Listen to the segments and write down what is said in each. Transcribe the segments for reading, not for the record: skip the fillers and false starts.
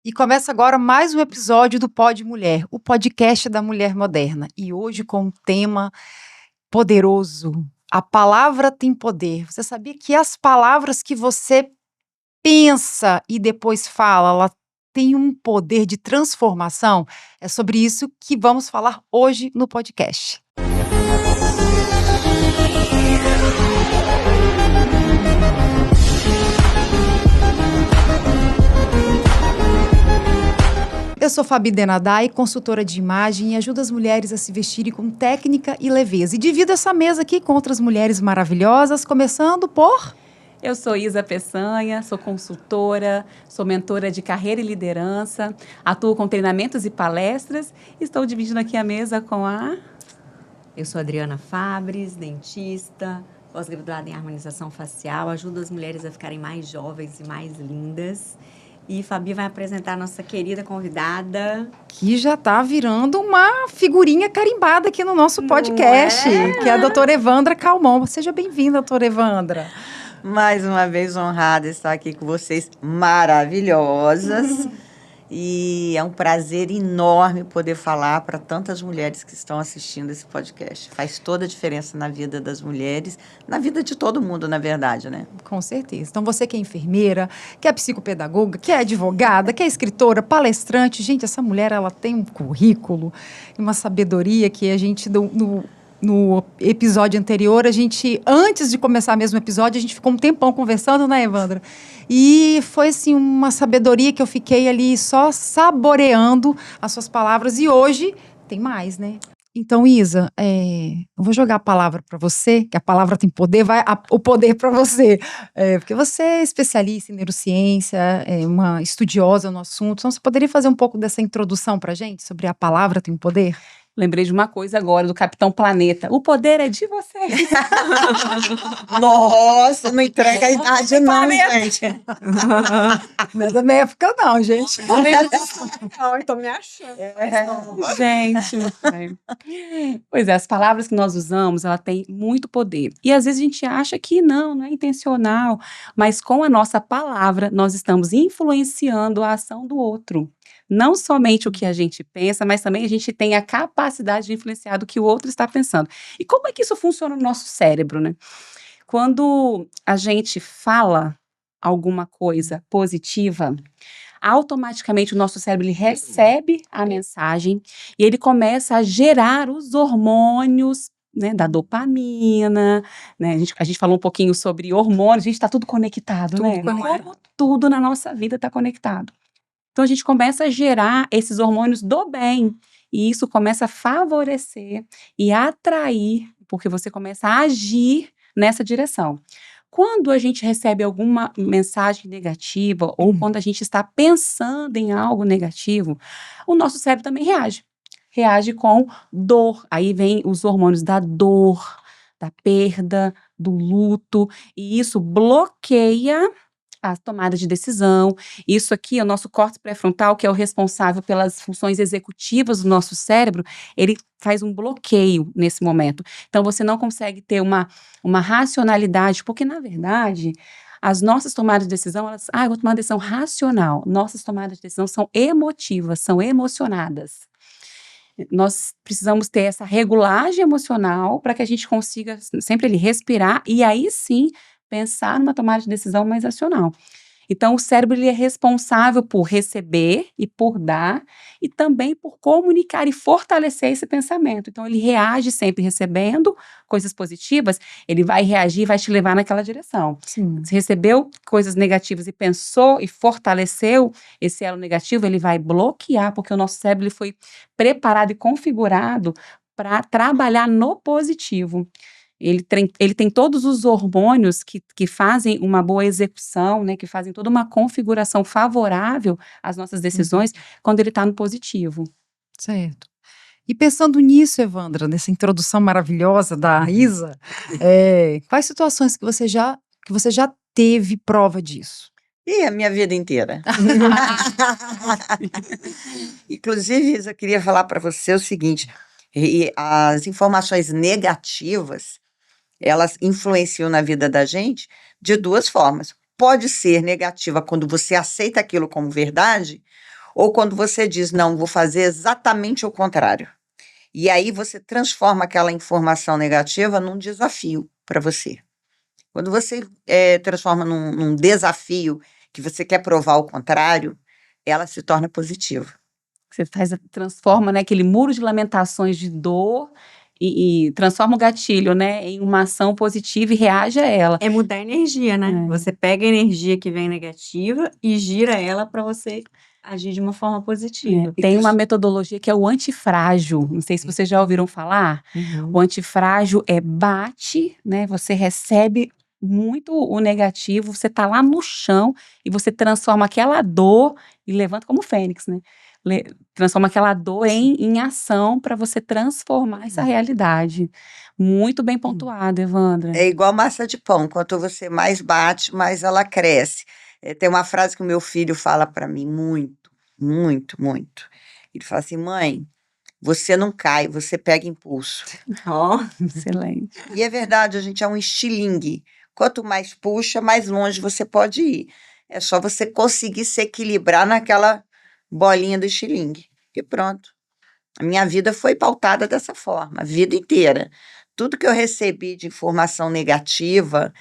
E começa agora mais um episódio do Pod Mulher, o podcast da mulher moderna. E hoje com um tema poderoso. A palavra tem poder. Você sabia que as palavras que você pensa e depois fala, ela tem um poder de transformação? É sobre isso que vamos falar hoje no podcast. Eu sou Fabi Denadai, consultora de imagem e ajudo as mulheres a se vestirem com técnica e leveza. E divido essa mesa aqui com outras mulheres maravilhosas, começando por... Eu sou Isa Peçanha, sou consultora, sou mentora de carreira e liderança, atuo com treinamentos e palestras. Estou dividindo aqui a mesa com a... Eu sou Adriana Fabres, dentista, pós-graduada em harmonização facial, ajudo as mulheres a ficarem mais jovens e mais lindas. E Fabi vai apresentar a nossa querida convidada. Que já está virando uma figurinha carimbada aqui no nosso podcast, que é a doutora Evandra Calmon. Seja bem-vinda, doutora Evandra. Mais uma vez honrada estar aqui com vocês, maravilhosas. E é um prazer enorme poder falar para tantas mulheres que estão assistindo esse podcast. Faz toda a diferença na vida das mulheres, na vida de todo mundo, na verdade, né? Com certeza. Então, você que é enfermeira, que é psicopedagoga, que é advogada, que é escritora, palestrante. Gente, essa mulher, ela tem um currículo e uma sabedoria que a gente... No episódio anterior, antes de começar mesmo o episódio, a gente ficou um tempão conversando, né, Evandra? E foi, assim, uma sabedoria que eu fiquei ali só saboreando as suas palavras. E hoje tem mais, né? Então, Isa, eu vou jogar a palavra para você, que a palavra tem poder, o poder para você. Porque você é especialista em neurociência, é uma estudiosa no assunto. Então, você poderia fazer um pouco dessa introdução para a gente sobre a palavra tem poder? Lembrei de uma coisa agora, do Capitão Planeta. O poder é de vocês. Nossa, não entrega a idade não, gente. Não é da minha época não, gente. Não, eu tô me achando. Gente. Pois é, as palavras que nós usamos, ela tem muito poder. E às vezes a gente acha que não é intencional. Mas com a nossa palavra, nós estamos influenciando a ação do outro. Não somente o que a gente pensa, mas também a gente tem a capacidade de influenciar do que o outro está pensando. E como é que isso funciona no nosso cérebro, né? Quando a gente fala alguma coisa positiva, automaticamente o nosso cérebro ele recebe a mensagem e ele começa a gerar os hormônios, né, da dopamina, né? A gente falou um pouquinho sobre hormônios, a gente está tudo conectado, né? Como tudo na nossa vida está conectado. Então, a gente começa a gerar esses hormônios do bem, e isso começa a favorecer e atrair, porque você começa a agir nessa direção. Quando a gente recebe alguma mensagem negativa, ou quando a gente está pensando em algo negativo, o nosso cérebro também reage. Reage com dor. Aí vem os hormônios da dor, da perda, do luto, e isso bloqueia a tomada de decisão. Isso aqui é o nosso córtex pré-frontal, que é o responsável pelas funções executivas do nosso cérebro, ele faz um bloqueio nesse momento. Então, você não consegue ter uma racionalidade, porque, na verdade, as nossas tomadas de decisão, eu vou tomar uma decisão racional. Nossas tomadas de decisão são emotivas, são emocionadas. Nós precisamos ter essa regulagem emocional para que a gente consiga sempre respirar e aí sim pensar numa tomada de decisão mais racional. Então, o cérebro ele é responsável por receber e por dar, e também por comunicar e fortalecer esse pensamento. Então, ele reage sempre recebendo coisas positivas, ele vai reagir e vai te levar naquela direção. Sim. Se recebeu coisas negativas e pensou e fortaleceu esse elo negativo, ele vai bloquear, porque o nosso cérebro ele foi preparado e configurado para trabalhar no positivo. Ele tem todos os hormônios que fazem uma boa execução, né, que fazem toda uma configuração favorável às nossas decisões quando ele está no positivo. Certo. E pensando nisso, Evandra, nessa introdução maravilhosa da Isa, quais situações que você já teve prova disso? E a minha vida inteira. Inclusive, Isa, eu queria falar para você o seguinte, as informações negativas, elas influenciam na vida da gente de duas formas. pode ser negativa quando você aceita aquilo como verdade, ou quando você diz, não, vou fazer exatamente o contrário. E aí você transforma aquela informação negativa num desafio para você. Quando você transforma num desafio que você quer provar o contrário, ela se torna positiva. Você transforma, né, aquele muro de lamentações de dor e transforma o gatilho, né, em uma ação positiva e reage a ela. É mudar a energia, né? Você pega a energia que vem negativa e gira ela para você agir de uma forma positiva. Tem uma metodologia que é o antifrágil. Não sei se vocês já ouviram falar. O antifrágil bate, né? Você recebe muito o negativo, você tá lá no chão e você transforma aquela dor e levanta como fênix, né? Transforma aquela dor em ação para você transformar essa realidade. Muito bem pontuado, Evandra. É igual massa de pão, quanto você mais bate, mais ela cresce. Tem uma frase que o meu filho fala para mim muito, muito, muito. Ele fala assim, mãe, você não cai, você pega impulso. Excelente. E é verdade, a gente é um estilingue. Quanto mais puxa, mais longe você pode ir. É só você conseguir se equilibrar naquela bolinha do estilingue. E pronto. A minha vida foi pautada dessa forma, a vida inteira. Tudo que eu recebi de informação negativa,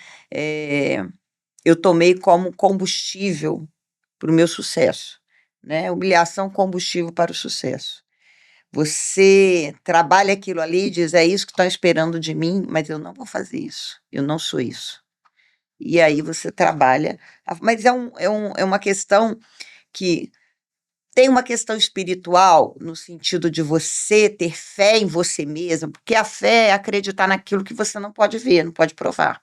eu tomei como combustível para o meu sucesso, né? Humilhação, combustível para o sucesso. Você trabalha aquilo ali e diz, é isso que estão esperando de mim, mas eu não vou fazer isso, eu não sou isso. E aí você trabalha, mas é uma questão que tem uma questão espiritual, no sentido de você ter fé em você mesmo, porque a fé é acreditar naquilo que você não pode ver, não pode provar,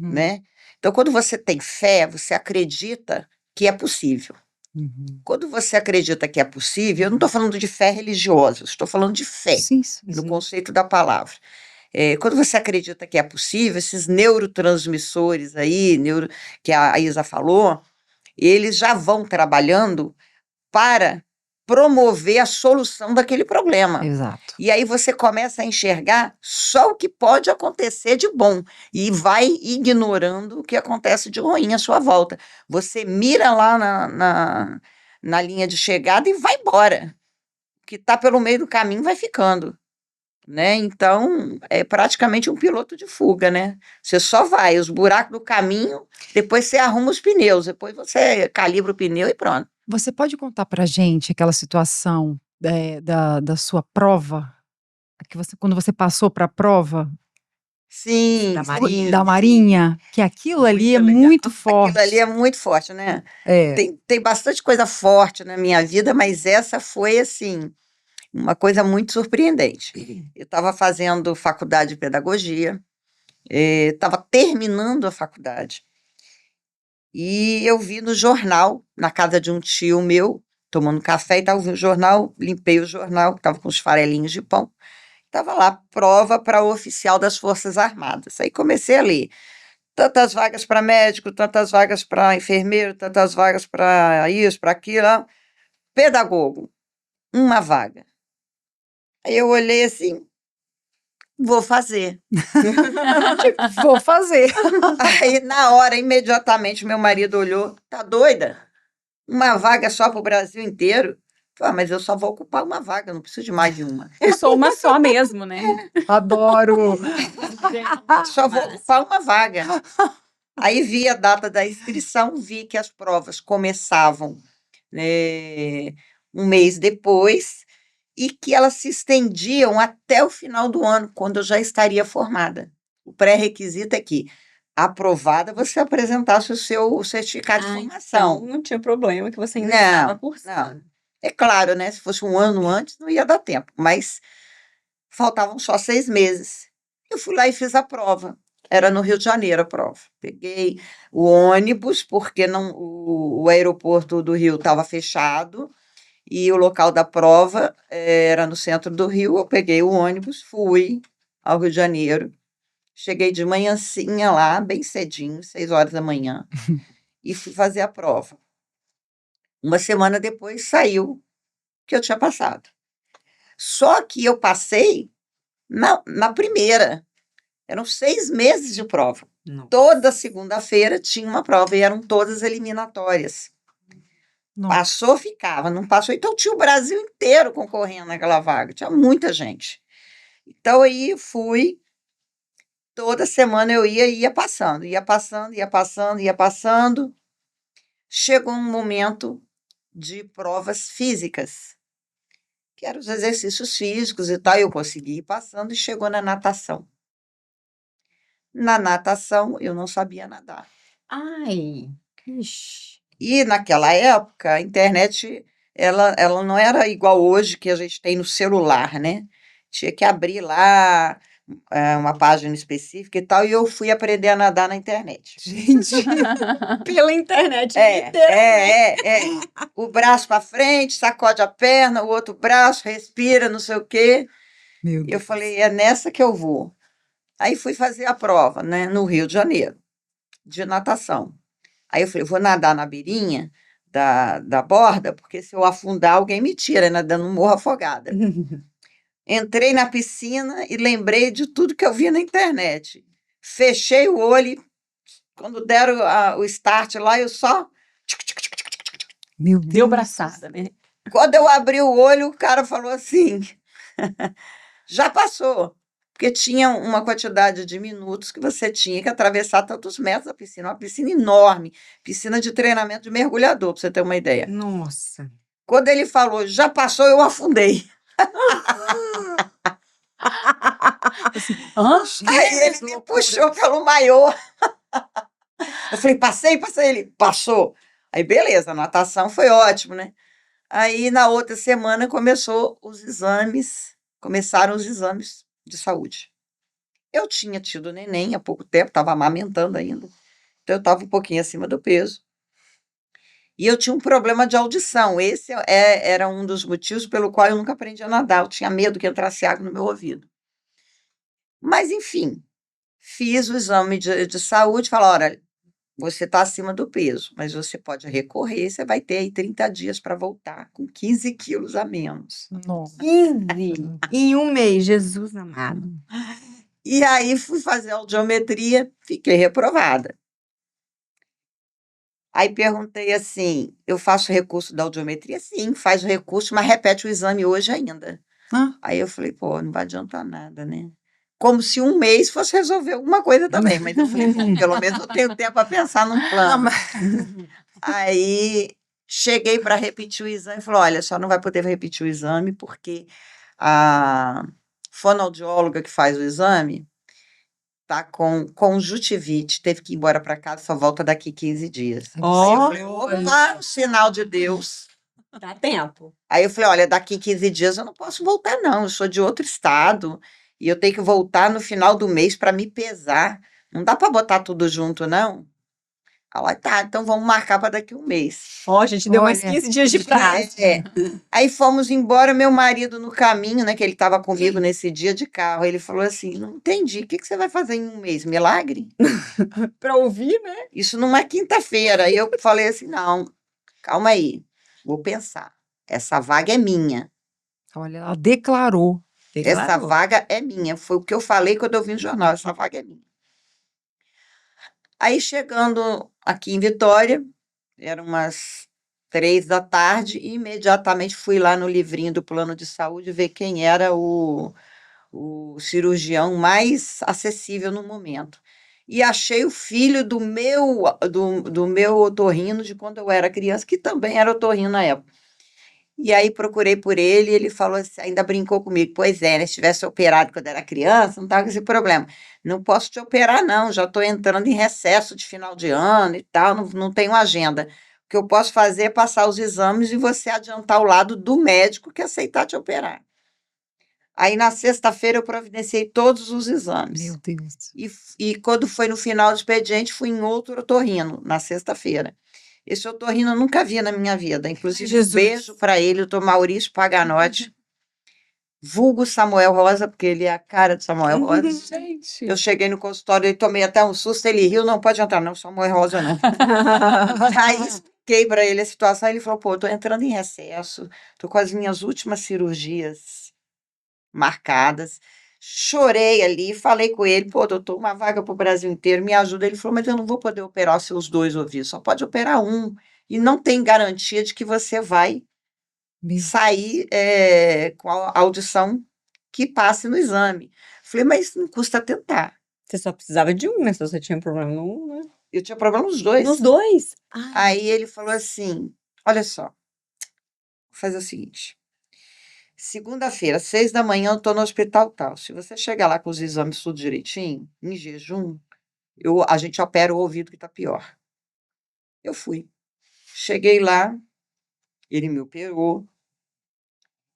né? Então, quando você tem fé, você acredita que é possível. Quando você acredita que é possível, eu não estou falando de fé religiosa, estou falando de fé, no conceito da palavra. Quando você acredita que é possível, esses neurotransmissores aí, que a Isa falou, eles já vão trabalhando para promover a solução daquele problema. Exato. E aí você começa a enxergar só o que pode acontecer de bom e vai ignorando o que acontece de ruim à sua volta. Você mira lá na linha de chegada e vai embora. O que está pelo meio do caminho vai ficando. Né? Então, é praticamente um piloto de fuga, né? Você só vai, os buracos do caminho, depois você arruma os pneus, depois você calibra o pneu e pronto. Você pode contar pra gente aquela situação da sua prova? Quando você passou para a prova Sim, da Marinha, que aquilo ali é muito forte. Aquilo ali é muito forte, né? É. Tem bastante coisa forte na minha vida, mas essa foi, assim, uma coisa muito surpreendente. Eu estava fazendo faculdade de pedagogia, estava terminando a faculdade, e eu vi no jornal, na casa de um tio meu, tomando café, e estava ouvindo o jornal, limpei o jornal, estava com os farelinhos de pão, estava lá, prova para oficial das Forças Armadas. Aí comecei a ler. Tantas vagas para médico, tantas vagas para enfermeiro, tantas vagas para isso, para aquilo. Pedagogo, uma vaga. Aí eu olhei assim, vou fazer. Vou fazer. Aí, na hora, imediatamente, meu marido olhou, tá doida? Uma vaga só para o Brasil inteiro? Falei, mas eu só vou ocupar uma vaga, não preciso de mais de uma. Eu sou uma só mesmo, né? Adoro. Só vou ocupar uma vaga. Aí vi a data da inscrição, vi que as provas começavam um mês depois e que elas se estendiam até o final do ano, quando eu já estaria formada. O pré-requisito é que, aprovada, você apresentasse o seu certificado de formação. Então não tinha problema que você ainda estava cursando. Não. É claro, né? Se fosse um ano antes, não ia dar tempo, mas faltavam só 6 meses. Eu fui lá e fiz a prova. Era no Rio de Janeiro a prova. Peguei o ônibus, porque o aeroporto do Rio estava fechado, e o local da prova era no centro do Rio. Eu peguei o ônibus, fui ao Rio de Janeiro. Cheguei de manhãzinha lá, bem cedinho, 6 horas da manhã, e fui fazer a prova. Uma semana depois saiu que eu tinha passado. Só que eu passei na primeira. Eram 6 meses de prova. Não. Toda segunda-feira tinha uma prova e eram todas eliminatórias. Nossa. Passou, ficava, não passou. Então tinha o Brasil inteiro concorrendo naquela vaga, tinha muita gente. Então aí fui, toda semana eu ia passando, ia passando, ia passando, ia passando. Chegou um momento de provas físicas, que eram os exercícios físicos e tal, eu consegui ir passando e chegou na natação. Na natação, eu não sabia nadar. Ai, ixi. E naquela época, a internet, ela não era igual hoje, que a gente tem no celular, né? Tinha que abrir lá uma página específica e tal, e eu fui aprender a nadar na internet. Gente, Pela internet, É, literalmente. O braço para frente, sacode a perna, o outro braço, respira, não sei o quê. meu E eu Deus. falei, é nessa que eu vou. Aí fui fazer a prova, né, no Rio de Janeiro, de natação. Aí eu falei, vou nadar na beirinha da borda, porque se eu afundar, alguém me tira, nadando no morro afogada. Entrei na piscina e lembrei de tudo que eu vi na internet. Fechei o olho, quando deram o start lá, eu só... Meu Deus. Deu braçada, né? Quando eu abri o olho, o cara falou assim, já passou. Porque tinha uma quantidade de minutos que você tinha que atravessar tantos metros da piscina. Uma piscina enorme, piscina de treinamento de mergulhador, para você ter uma ideia. Nossa. Quando ele falou, já passou, eu afundei. Hã? Aí ele me puxou pelo maiô. Eu falei, passei. Ele passou. Aí, beleza, a natação foi ótimo, né? Aí, na outra semana, começaram os exames de saúde. Eu tinha tido neném há pouco tempo, estava amamentando ainda. Então, eu estava um pouquinho acima do peso. E eu tinha um problema de audição. Esse era um dos motivos pelo qual eu nunca aprendi a nadar. Eu tinha medo que entrasse água no meu ouvido. Mas, enfim, fiz o exame de saúde e falaram, olha, você está acima do peso, mas você pode recorrer, você vai ter aí 30 dias para voltar com 15 quilos a menos. Nossa. 15 em um mês, Jesus amado. E aí fui fazer a audiometria, fiquei reprovada. Aí perguntei assim, eu faço recurso da audiometria? Sim, faz o recurso, mas repete o exame hoje ainda. Ah, Aí eu falei, pô, não vai adiantar nada, né? Como se um mês fosse resolver alguma coisa também, mas eu falei, bom, pelo menos eu tenho tempo para pensar num não, plano. mas- Aí cheguei para repetir o exame e falou, olha, só não vai poder repetir o exame porque a fonoaudióloga que faz o exame tá com conjuntivite, teve que ir embora para casa, só volta daqui 15 dias. Aí eu Ó, falei, opa, sinal de Deus. dá tempo. Aí eu falei, olha, daqui 15 dias eu não posso voltar, não. Eu sou de outro estado e eu tenho que voltar no final do mês para me pesar. Não dá para botar tudo junto, não? Ela, tá, então vamos marcar para daqui um mês. Ó, a gente deu mais Olha, 15 dias de prazo. Aí fomos embora, meu marido no caminho, né, que ele estava comigo nesse dia de carro, ele falou assim, não entendi, o que você vai fazer em um mês? Milagre? Pra ouvir, né? Isso numa quinta-feira. Aí eu falei assim, não, calma aí, vou pensar. Essa vaga é minha. olha, ela declarou. Essa vaga é minha. Foi o que eu falei quando eu vi no jornal. Essa vaga é minha. Aí, chegando aqui em Vitória, eram umas 3 da tarde, e imediatamente fui lá no livrinho do plano de saúde ver quem era o cirurgião mais acessível no momento. E achei o filho do meu otorrino de quando eu era criança, que também era otorrino na época. E aí procurei por ele e ele falou assim, ainda brincou comigo, pois é, né, se tivesse operado quando era criança, não estava com esse problema. Não posso te operar, não, já estou entrando em recesso de final de ano e tal, não tenho agenda. O que eu posso fazer é passar os exames e você adiantar o lado do médico que aceitar te operar. Aí, na sexta-feira, eu providenciei todos os exames. Meu Deus. E quando foi no final do expediente, fui em outro otorrino, na sexta-feira. Esse otorrino eu nunca vi na minha vida. Inclusive, Jesus. beijo para ele, o doutor Maurício Paganotti, vulgo Samuel Rosa, porque ele é a cara de Samuel Rosa. Gente. Eu cheguei no consultório e tomei até um susto, ele riu, não pode entrar, não, Samuel Rosa não. Aí expliquei para ele a situação, ele falou, pô, eu tô entrando em recesso, tô com as minhas últimas cirurgias marcadas, Chorei ali, falei com ele, pô, doutor, uma vaga para o Brasil inteiro, me ajuda. Ele falou, mas eu não vou poder operar os seus 2 ouvidos, só pode operar um. E não tem garantia de que você vai sair com a audição que passe no exame. Falei, mas não custa tentar. Você só precisava de um, né? Se você tinha problema no um, né? Eu tinha problema nos 2. Nos 2? Aí ele falou assim, olha só, vou fazer o seguinte, segunda-feira, 6 da manhã, eu estou no hospital tal. Se você chegar lá com os exames tudo direitinho, em jejum, a gente opera o ouvido que está pior. Eu fui. Cheguei lá, ele me operou.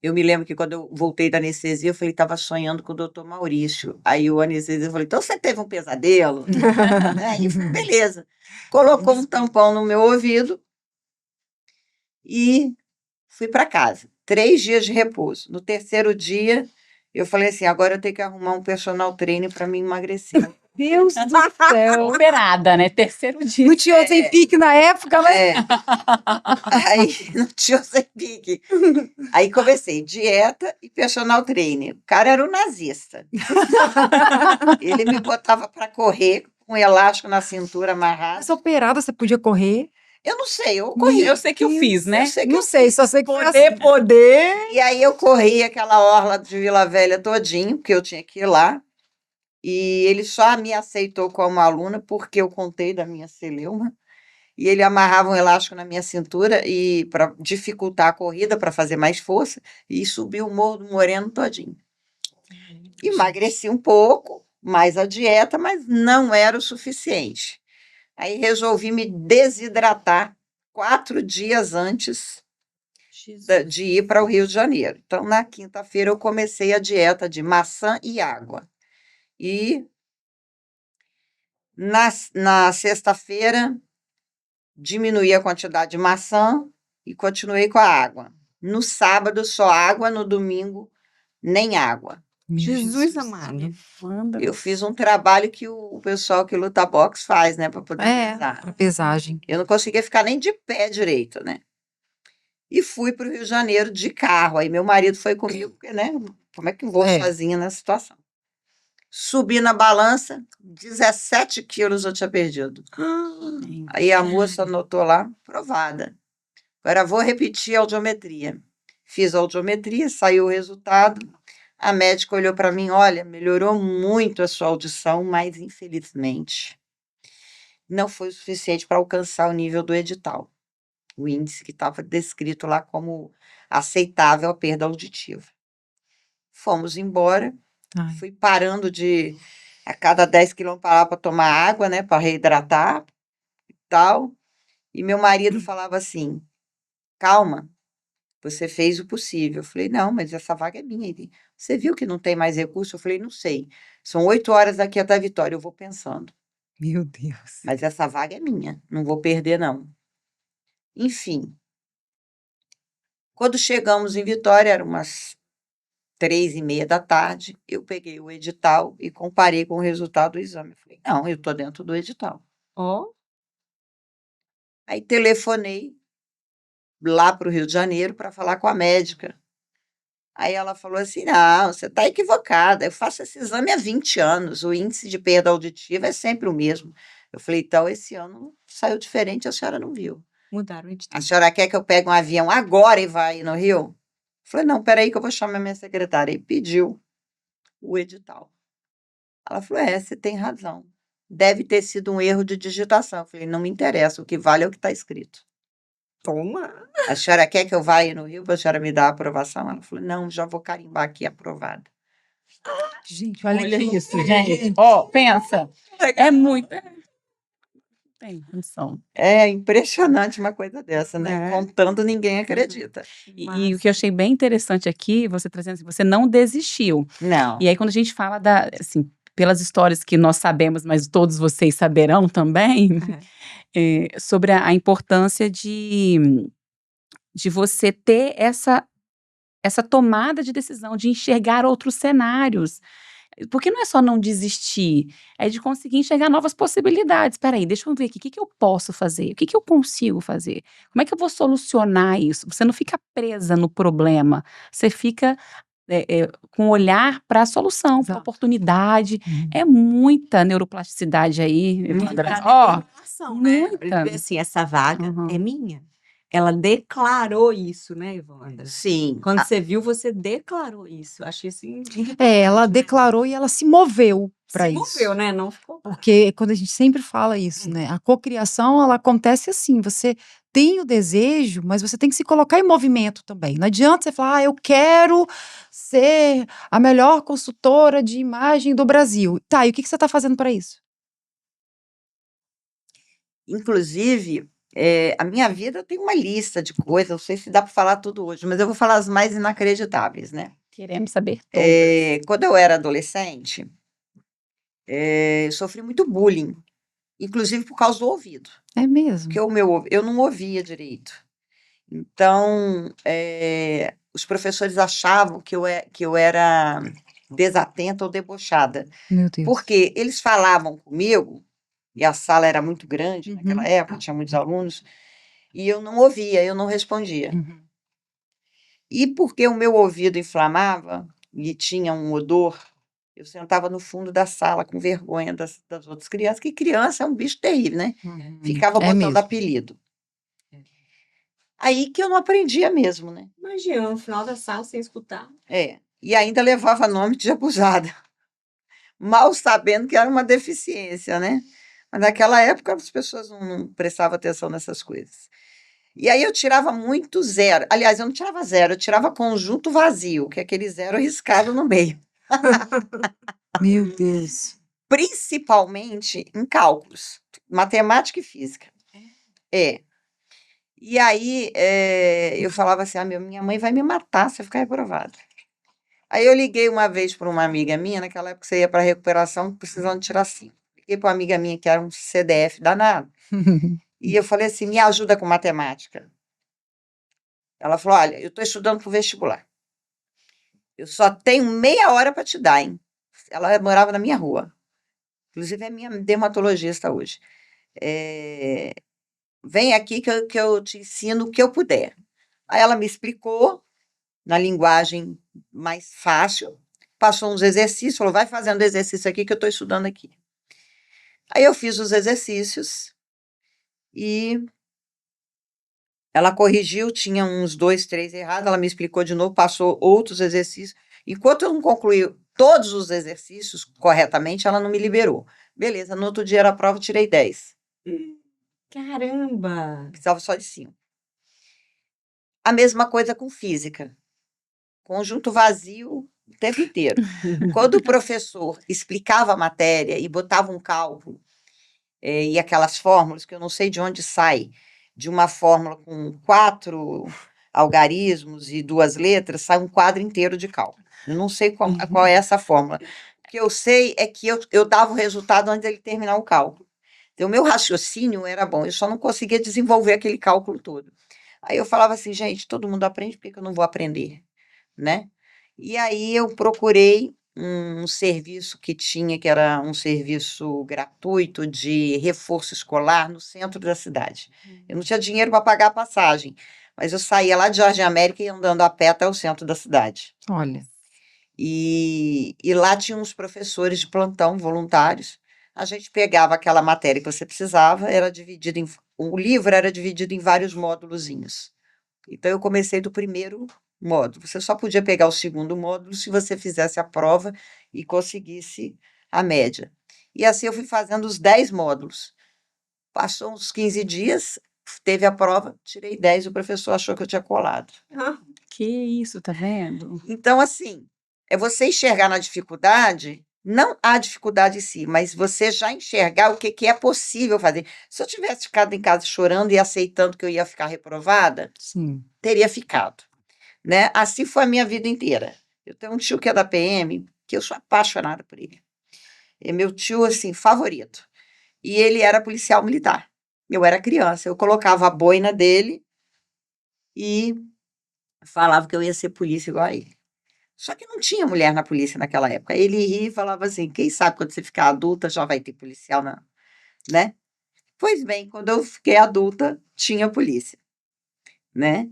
Eu me lembro que quando eu voltei da anestesia, eu falei, estava sonhando com o doutor Maurício. Aí o anestesista falou, então você teve um pesadelo? Aí, beleza. Colocou um tampão no meu ouvido e fui para casa. 3 dias de repouso. No terceiro dia, eu falei assim, agora eu tenho que arrumar um personal trainer para me emagrecer. Deus do céu. Operada, né? Terceiro dia. Não tinha Ozempic na época, mas... Aí não tinha Ozempic. Aí comecei dieta e personal trainer. O cara era um nazista. Ele me botava para correr com um elástico na cintura amarrado. Mas operada, você podia correr? Eu não sei, eu corri. Eu sei que eu fiz, né? Eu sei que Não eu sei, fiz. só sei que foi assim. Poder. E aí eu corri aquela orla de Vila Velha todinho, porque eu tinha que ir lá. E ele só me aceitou como aluna porque eu contei da minha celeuma. E ele amarrava um elástico na minha cintura e para dificultar a corrida, para fazer mais força, e subiu o Morro do Moreno todinho. Emagreci um pouco, mais a dieta, mas não era o suficiente. Aí resolvi me desidratar 4 dias antes de ir para o Rio de Janeiro. Então, na quinta-feira, eu comecei a dieta de maçã e água. E na sexta-feira, diminuí a quantidade de maçã e continuei com a água. No sábado, só água, no domingo, nem água. Jesus amado. Eu fiz um trabalho que o pessoal que luta boxe faz, né, para poder pesar. Para pesagem. Eu não conseguia ficar nem de pé direito, né? E fui para o Rio de Janeiro de carro. Aí meu marido foi comigo, porque, né? Como é que eu vou sozinha nessa situação? Subi na balança, 17 quilos eu tinha perdido. Aí a moça anotou lá, provada. Agora vou repetir a audiometria. Fiz a audiometria, saiu o resultado. A médica olhou para mim, olha, melhorou muito a sua audição, mas infelizmente não foi o suficiente para alcançar o nível do edital. O índice que estava descrito lá como aceitável a perda auditiva. Fomos embora, fui parando a cada 10 quilômetros parar para tomar água, né, para reidratar e tal. E meu marido falava assim, calma, você fez o possível. Eu falei, não, mas essa vaga é minha. Ele, você viu que não tem mais recurso? Eu falei, não sei. São 8 horas daqui até a Vitória, eu vou pensando. Meu Deus. Mas essa vaga é minha, não vou perder, não. Enfim, quando chegamos em Vitória, eram umas 3h30 da tarde, eu peguei o edital e comparei com o resultado do exame. Eu falei, não, eu estou dentro do edital. Aí telefonei lá para o Rio de Janeiro para falar com a médica. Aí ela falou assim, não, você está equivocada, eu faço esse exame há 20 anos, o índice de perda auditiva é sempre o mesmo. Eu falei, então esse ano saiu diferente, a senhora não viu. Mudaram o edital. A senhora quer que eu pegue um avião agora e vá no Rio? Eu falei, não, peraí que eu vou chamar minha secretária. E pediu o edital. Ela falou, você tem razão. Deve ter sido um erro de digitação. Eu falei, não me interessa, o que vale é o que está escrito. Toma. A senhora quer que eu vá no Rio para a senhora me dar a aprovação? Ela falou, não, já vou carimbar aqui aprovada. Gente, olha isso, gente. Pensa. É muito... Tem condição. É impressionante uma coisa dessa, né? Contando, ninguém acredita. E o que eu achei bem interessante aqui, você trazendo assim, você não desistiu. Não. E aí, quando a gente fala assim, pelas histórias que nós sabemos, mas todos vocês saberão também, sobre a importância de você ter essa tomada de decisão, de enxergar outros cenários. Porque não é só não desistir, é de conseguir enxergar novas possibilidades. Espera aí, deixa eu ver aqui, o que eu posso fazer? O que eu consigo fazer? Como é que eu vou solucionar isso? Você não fica presa no problema, você fica com olhar para a solução, para a Exato. oportunidade. É muita neuroplasticidade aí, Evandra. Ó, muita. Né? Assim, essa vaga Uhum. é minha. Ela declarou isso, né, Ivandra? Sim. Quando você viu, você declarou isso. Acho isso Ela né? declarou e ela se moveu para Se isso. moveu, né? Não ficou. Porque quando a gente sempre fala isso, né? A cocriação, ela acontece assim, você tem o desejo, mas você tem que se colocar em movimento também. Não adianta você falar, eu quero ser a melhor consultora de imagem do Brasil. Tá, e o que você está fazendo para isso? Inclusive, a minha vida tem uma lista de coisas, não sei se dá para falar tudo hoje, mas eu vou falar as mais inacreditáveis, né? Queremos saber todas. Quando eu era adolescente, eu sofri muito bullying, inclusive por causa do ouvido, É mesmo? porque eu não ouvia direito. Então, os professores achavam que eu era desatenta ou debochada, Meu Deus. porque eles falavam comigo, e a sala era muito grande naquela Uhum. época, tinha muitos alunos, e eu não ouvia, eu não respondia. Uhum. E porque o meu ouvido inflamava e tinha um odor, eu sentava no fundo da sala com vergonha das outras crianças, que criança é um bicho terrível, né? Ficava É botando mesmo. apelido. Aí que eu não aprendia mesmo, né? Imagina, no final da sala, sem escutar. E ainda levava nome de abusada, mal sabendo que era uma deficiência, né? Mas naquela época as pessoas não prestavam atenção nessas coisas. E aí eu tirava muito zero. Aliás, eu não tirava zero, eu tirava conjunto vazio, que é aquele zero riscado no meio. Meu Deus. Principalmente em cálculos, matemática e física. É. E aí eu falava assim, minha mãe vai me matar se eu ficar reprovada. Aí eu liguei uma vez para uma amiga minha, naquela época você ia para recuperação precisando tirar 5. Liguei para uma amiga minha que era um CDF danado. E eu falei assim, me ajuda com matemática. Ela falou, olha, eu estou estudando para o vestibular. Eu só tenho meia hora para te dar, hein? Ela morava na minha rua. Inclusive é minha dermatologista hoje. Vem aqui que eu te ensino o que eu puder. Aí ela me explicou na linguagem mais fácil, passou uns exercícios, falou, vai fazendo exercício aqui que eu estou estudando aqui. Aí eu fiz os exercícios e ela corrigiu, tinha uns 2, 3 errados, ela me explicou de novo, passou outros exercícios. Enquanto eu não concluí todos os exercícios corretamente, ela não me liberou. Beleza, no outro dia era a prova, tirei 10. Caramba! Precisava só de 5. A mesma coisa com física. Conjunto vazio o tempo inteiro. Quando o professor explicava a matéria e botava um cálculo, e aquelas fórmulas, que eu não sei de onde sai, de uma fórmula com 4 algarismos e 2 letras, sai um quadro inteiro de cálculo. Eu não sei qual é essa fórmula. O que eu sei é que eu dava o resultado antes dele terminar o cálculo. Então, o meu raciocínio era bom, eu só não conseguia desenvolver aquele cálculo todo. Aí eu falava assim, gente, todo mundo aprende, por que eu não vou aprender? Né? E aí eu procurei um serviço que tinha, que era um serviço gratuito de reforço escolar no centro da cidade. Eu não tinha dinheiro para pagar a passagem, mas eu saía lá de Jardim América e ia andando a pé até o centro da cidade. Olha. E lá tinha uns professores de plantão voluntários. A gente pegava aquela matéria que você precisava, o livro era dividido em vários módulozinhos. Então, eu comecei do primeiro módulo. Você só podia pegar o segundo módulo se você fizesse a prova e conseguisse a média. E assim eu fui fazendo os 10 módulos. Passou uns 15 dias, teve a prova, tirei 10, o professor achou que eu tinha colado. Que isso, tá vendo? Então, assim, é você enxergar na dificuldade, não a dificuldade em si, mas você já enxergar o que é possível fazer. Se eu tivesse ficado em casa chorando e aceitando que eu ia ficar reprovada, Sim. teria ficado, né? Assim foi a minha vida inteira. Eu tenho um tio que é da PM, que eu sou apaixonada por ele. É meu tio, assim, favorito. E ele era policial militar. Eu era criança, eu colocava a boina dele e falava que eu ia ser polícia igual a ele. Só que não tinha mulher na polícia naquela época. Ele ria e falava assim, quem sabe quando você ficar adulta já vai ter policial, né? Pois bem, quando eu fiquei adulta, tinha polícia, né?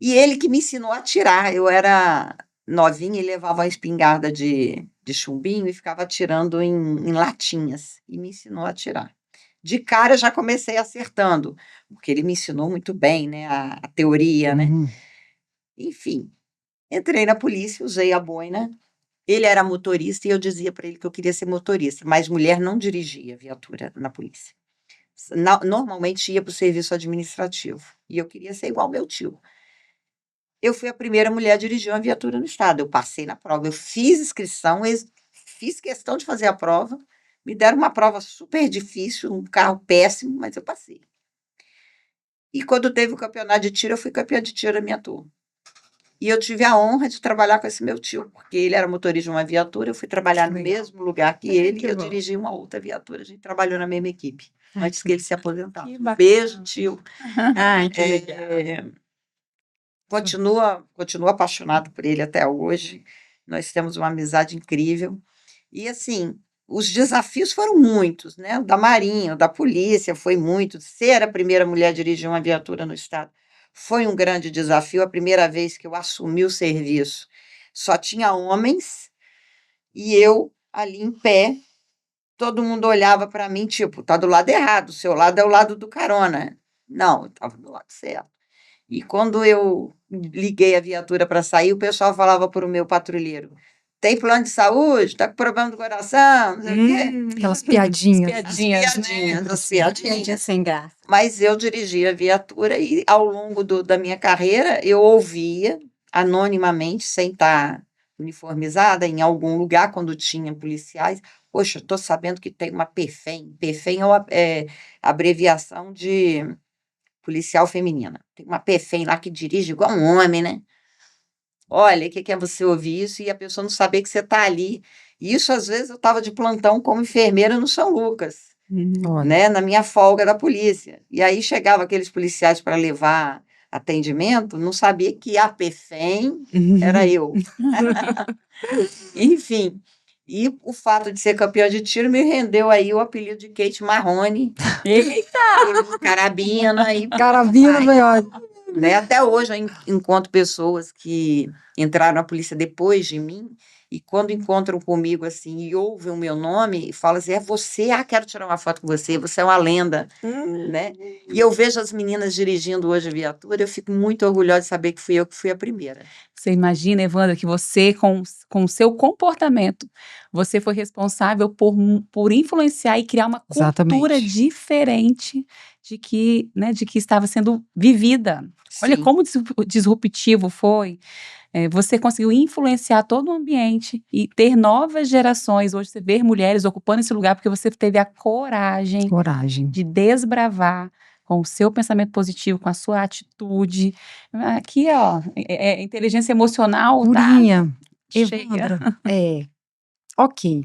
E ele que me ensinou a atirar. Eu era novinha e levava uma espingarda de chumbinho e ficava atirando em latinhas. E me ensinou a atirar. De cara, eu já comecei acertando, porque ele me ensinou muito bem, né, a teoria, né? Enfim, entrei na polícia, usei a boina. Ele era motorista e eu dizia para ele que eu queria ser motorista, mas mulher não dirigia viatura na polícia. Normalmente ia para o serviço administrativo. E eu queria ser igual meu tio. Eu fui a primeira mulher a dirigir uma viatura no estado. Eu passei na prova, eu fiz inscrição, fiz questão de fazer a prova. Me deram uma prova super difícil, um carro péssimo, mas eu passei. E quando teve o campeonato de tiro, eu fui campeã de tiro da minha turma. E eu tive a honra de trabalhar com esse meu tio, porque ele era motorista de uma viatura, eu fui trabalhar no Legal. mesmo lugar que ele, Que e eu bom. dirigi uma outra viatura. A gente trabalhou na mesma equipe, Ai, antes que ele se aposentasse. que bacana. Beijo, tio. Ai, que legal. Continuo apaixonado por ele até hoje. Nós temos uma amizade incrível. E, assim, os desafios foram muitos, né? O da Marinha, o da polícia foi muito. Ser a primeira mulher a dirigir uma viatura no estado foi um grande desafio. A primeira vez que eu assumi o serviço, só tinha homens e eu ali em pé. Todo mundo olhava para mim, tipo, tá do lado errado, o seu lado é o lado do carona. Não, eu estava do lado certo. E quando eu liguei a viatura para sair, o pessoal falava para o meu patrulheiro: tem plano de saúde? Está com problema do coração? Não sei o quê. Aquelas piadinhas. As piadinhas. Gente, é sem graça. Mas eu dirigia a viatura e, ao longo da minha carreira, eu ouvia anonimamente, sem estar uniformizada, em algum lugar, quando tinha policiais. Poxa, estou sabendo que tem uma PFEM. PFEM é a abreviação de policial feminina. Tem uma PFEM lá que dirige igual um homem, né? Olha, o que é você ouvir isso e a pessoa não saber que você está ali. Isso, às vezes, eu estava de plantão como enfermeira no São Lucas, Olha, né? Na minha folga da polícia. E aí chegava aqueles policiais para levar atendimento, não sabia que a PFEM era eu. Enfim, e o fato de ser campeã de tiro me rendeu aí o apelido de Kate Marrone, carabina e carabina, velho. né? Até hoje eu encontro pessoas que entraram na polícia depois de mim e quando encontram comigo assim e ouvem o meu nome, falam assim: é você? Ah, quero tirar uma foto com você, você é uma lenda, né? E eu vejo as meninas dirigindo hoje a viatura, eu fico muito orgulhosa de saber que fui eu que fui a primeira. Você imagina, Evandra, que você, com o seu comportamento, você foi responsável por influenciar e criar uma cultura Exatamente. diferente de que estava sendo vivida. Olha Sim. como disruptivo foi. Você conseguiu influenciar todo o ambiente e ter novas gerações. Hoje você vê mulheres ocupando esse lugar porque você teve a coragem Coragem. de desbravar com o seu pensamento positivo, com a sua atitude. Aqui, ó, inteligência emocional, tá? Purinha. Chega. Evandra, ok.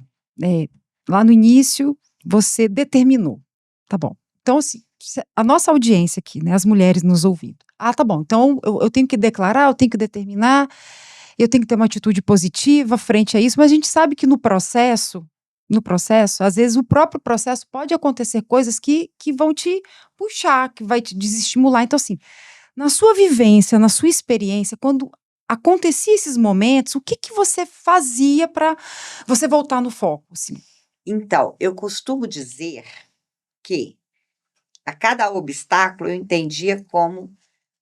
Lá no início, você determinou. Tá bom. Então, assim, a nossa audiência aqui, né, as mulheres nos ouvindo. Ah, tá bom. Então, eu tenho que declarar, eu tenho que determinar, eu tenho que ter uma atitude positiva frente a isso, mas a gente sabe que no processo, às vezes o próprio processo pode acontecer coisas que vão te puxar, que vai te desestimular. Então, assim, na sua vivência, na sua experiência, quando acontecia esses momentos, o que você fazia para você voltar no foco, assim? Então, eu costumo dizer que a cada obstáculo eu entendia como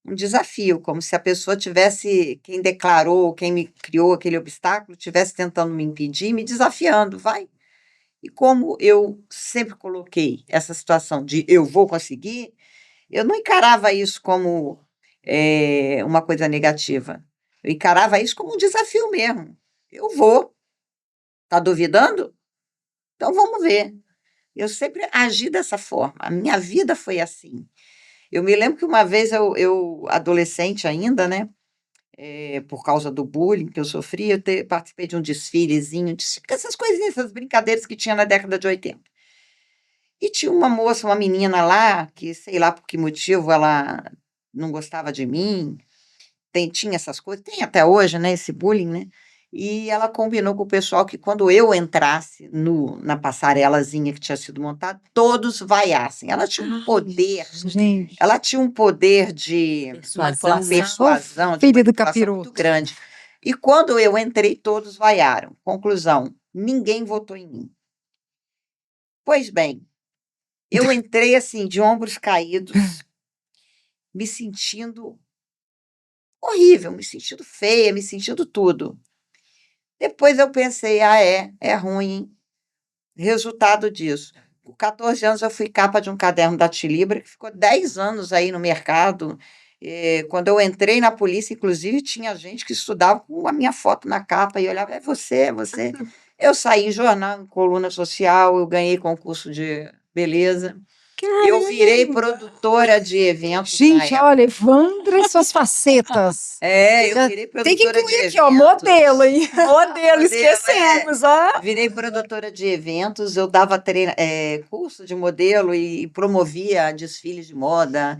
um desafio, como se a pessoa tivesse, quem declarou, quem me criou aquele obstáculo, tivesse tentando me impedir, me desafiando, vai. E como eu sempre coloquei essa situação de eu vou conseguir, eu não encarava isso como uma coisa negativa. Eu encarava isso como um desafio mesmo. Eu vou. Tá duvidando? Então vamos ver. Eu sempre agi dessa forma. A minha vida foi assim. Eu me lembro que uma vez eu adolescente ainda, né? Por causa do bullying que eu sofri, participei de um desfilezinho, essas coisinhas, essas brincadeiras que tinha na década de 80. E tinha uma moça, uma menina lá, que sei lá por que motivo ela não gostava de mim, tinha essas coisas, tem até hoje, né, esse bullying, né? E ela combinou com o pessoal que quando eu entrasse na passarelazinha que tinha sido montada, todos vaiassem. Ela tinha um poder, Gente, ela tinha um poder de Persuasão, né? persuasão, de Filha do manipulação capiroto. muito grande. E quando eu entrei, todos vaiaram. Conclusão, ninguém votou em mim. Pois bem, eu entrei assim, de ombros caídos, me sentindo horrível, me sentindo feia, me sentindo tudo. Depois eu pensei, é ruim, hein? Resultado disso. Com 14 anos eu fui capa de um caderno da Tilibra, que ficou 10 anos aí no mercado. Quando eu entrei na polícia, inclusive, tinha gente que estudava com a minha foto na capa e olhava, é você. Eu saí em jornal, em coluna social, eu ganhei concurso de beleza. Eu virei produtora de eventos na Gente, época. olha, Evandra e suas facetas. Eu virei Tem que produtora de incluir aqui, ó, eventos. modelo, hein? Modelo, esquecemos, ó. Virei produtora de eventos, eu dava curso de modelo e promovia desfiles de moda,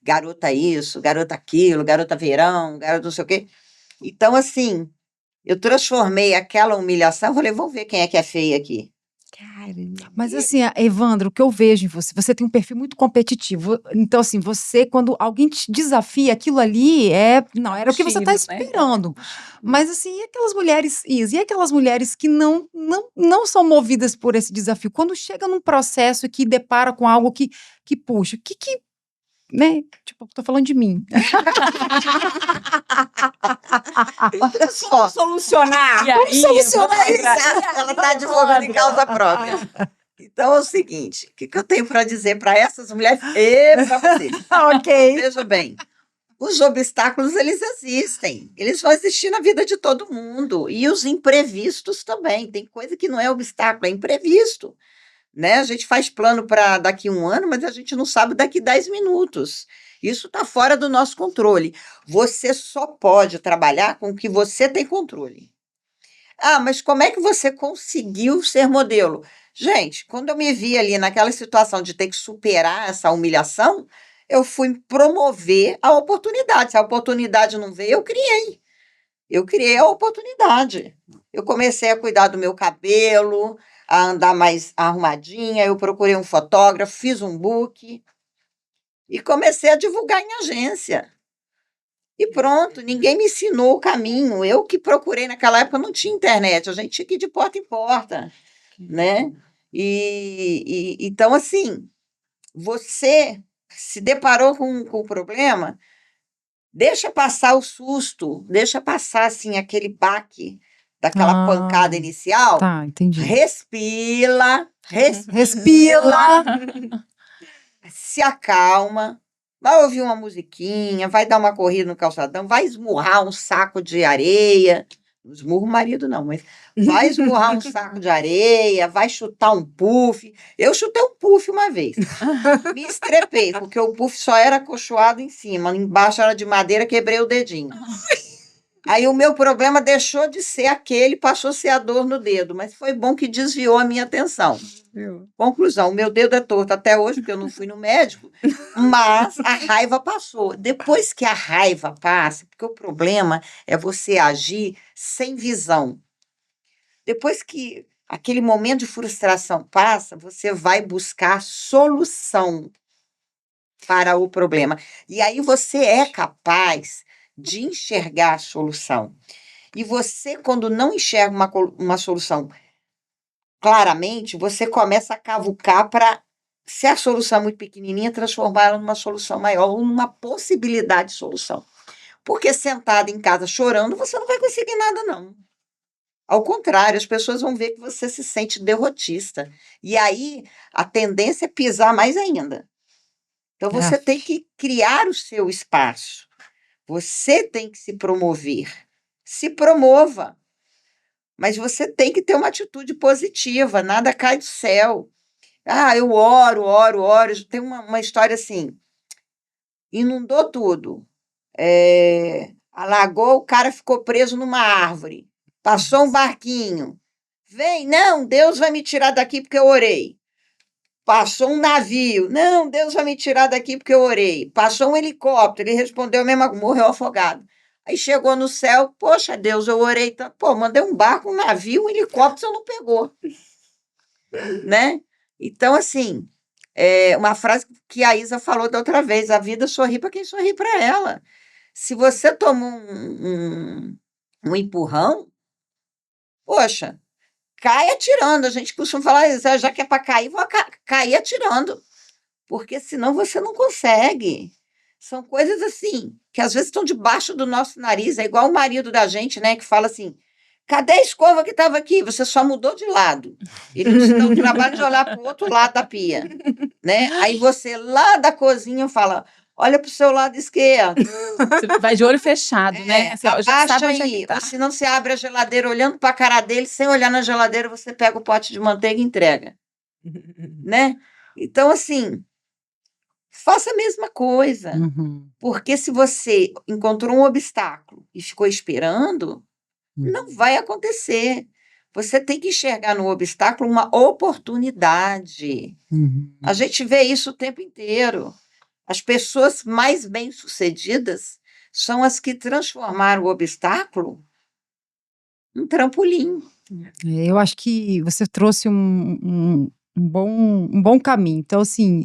garota isso, garota aquilo, garota verão, garota não sei o quê. Então, assim, eu transformei aquela humilhação, falei, vamos ver quem é que é feia aqui. Mas assim, Evandro, o que eu vejo em você, você tem um perfil muito competitivo. Então, assim, você, quando alguém te desafia, aquilo ali não era o que você está Combustível, né? esperando. Mas assim, e aquelas mulheres, Isa, e aquelas mulheres que não são movidas por esse desafio? Quando chega num processo que depara com algo que puxa, né? Tipo, tô falando de mim. Olha só, Solucionar. E aí, solucionar isso. ela está advogando em causa própria. Então é o seguinte, o que eu tenho para dizer para essas mulheres e para você? Ok. Veja bem, os obstáculos, eles existem. Eles vão existir na vida de todo mundo. E os imprevistos também. Tem coisa que não é obstáculo, é imprevisto. Né? A gente faz plano para daqui 1 ano, mas a gente não sabe daqui 10 minutos. Isso está fora do nosso controle. Você só pode trabalhar com o que você tem controle. Ah, mas como é que você conseguiu ser modelo? Gente, quando eu me vi ali naquela situação de ter que superar essa humilhação, eu fui promover a oportunidade. Se a oportunidade não veio, eu criei. Eu criei a oportunidade. Eu comecei a cuidar do meu cabelo, a andar mais arrumadinha, eu procurei um fotógrafo, fiz um book e comecei a divulgar em agência. E pronto, ninguém me ensinou o caminho. Eu que procurei naquela época, não tinha internet, a gente tinha que ir de porta em porta, né? Então, assim, você se deparou com o problema, deixa passar o susto, deixa passar, assim, aquele baque daquela pancada inicial, Tá, entendi. respira, Respira. se acalma, vai ouvir uma musiquinha, vai dar uma corrida no calçadão, vai esmurrar um saco de areia. Não esmurra o marido, não, mas vai esmurrar um saco de areia, vai chutar um puff. Eu chutei um puff uma vez. Me estrepei, porque o puff só era acolchoado em cima, embaixo era de madeira, quebrei o dedinho. Aí o meu problema deixou de ser aquele, passou a ser a dor no dedo, mas foi bom que desviou a minha atenção. Conclusão, o meu dedo é torto até hoje, porque eu não fui no médico, mas a raiva passou. Depois que a raiva passa, porque o problema é você agir sem visão. Depois que aquele momento de frustração passa, você vai buscar solução para o problema. E aí você é capaz de enxergar a solução. E você, quando não enxerga uma solução claramente, você começa a cavucar para, se a solução é muito pequenininha, transformá-la numa solução maior ou numa possibilidade de solução. Porque sentada em casa chorando, você não vai conseguir nada, não. Ao contrário, as pessoas vão ver que você se sente derrotista. E aí, a tendência é pisar mais ainda. Então, você tem que criar o seu espaço. Você tem que se promover. Se promova. Mas você tem que ter uma atitude positiva, nada cai do céu. Ah, eu oro. Tem uma história assim, inundou tudo. Alagou, o cara ficou preso numa árvore. Passou um barquinho. Vem, não, Deus vai me tirar daqui porque eu orei. Passou um navio. Não, Deus vai me tirar daqui porque eu orei. Passou um helicóptero. Ele respondeu a mesma coisa, morreu afogado. Aí chegou no céu, poxa Deus, eu orei tanto. Pô, mandei um barco, um navio, um helicóptero, você não pegou. Né? Então, assim, uma frase que a Isa falou da outra vez, a vida sorri para quem sorri para ela. Se você toma um empurrão, poxa, cai atirando. A gente costuma falar, já que é para cair, vou cair atirando. Porque senão você não consegue. São coisas assim, que às vezes estão debaixo do nosso nariz. É igual o marido da gente, né, que fala assim, cadê a escova que estava aqui? Você só mudou de lado. Ele não se dá o trabalho de olhar para o outro lado da pia. Né? Aí você, lá da cozinha, fala, olha para o seu lado esquerdo. Você vai de olho fechado, né? Você já Abaixa sabe onde é aí. que tá. Ou se não, você abre a geladeira olhando para a cara dele, sem olhar na geladeira, você pega o pote de manteiga e entrega. Né? Então, assim, faça a mesma coisa. Uhum. Porque se você encontrou um obstáculo e ficou esperando, não vai acontecer. Você tem que enxergar no obstáculo uma oportunidade. Uhum. A gente vê isso o tempo inteiro. As pessoas mais bem-sucedidas são as que transformaram o obstáculo em trampolim. Eu acho que você trouxe um bom caminho. Então, assim,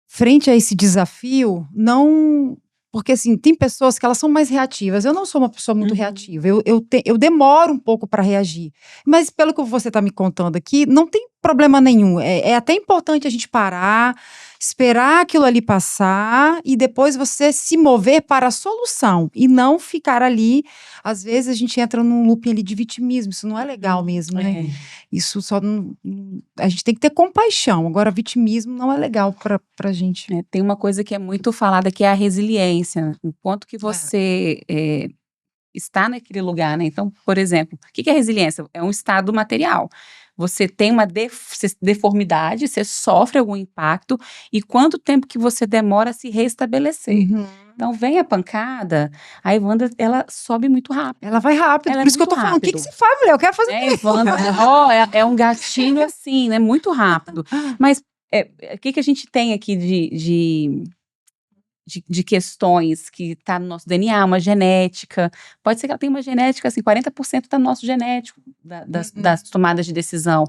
frente a esse desafio, não. Porque, assim, tem pessoas que elas são mais reativas. Eu não sou uma pessoa muito reativa. Eu demoro um pouco para reagir. Mas, pelo que você está me contando aqui, não tem problema nenhum. É até importante a gente parar, esperar aquilo ali passar e depois você se mover para a solução e não ficar ali. Às vezes a gente entra num looping ali de vitimismo. Isso não é legal mesmo, né? Isso só não. A gente tem que ter compaixão. Agora, vitimismo não é legal para a gente. Tem uma coisa que é muito falada que é a resiliência. O quanto que você está naquele lugar, né? Então, por exemplo, o que é resiliência? É um estado material. Você tem uma deformidade, você sofre algum impacto, e quanto tempo que você demora a se restabelecer. Uhum. Então, vem a pancada, a Evandra, ela sobe muito rápido. Ela vai rápido, Ela por isso que eu tô muito falando, o que rápido. se faz, mulher? Eu quero fazer Evandra, é um gatilho assim, né? Muito rápido. Mas o que a gente tem aqui de questões que está no nosso DNA, uma genética. Pode ser que ela tenha uma genética, assim, 40% está no nosso genético, das tomadas de decisão.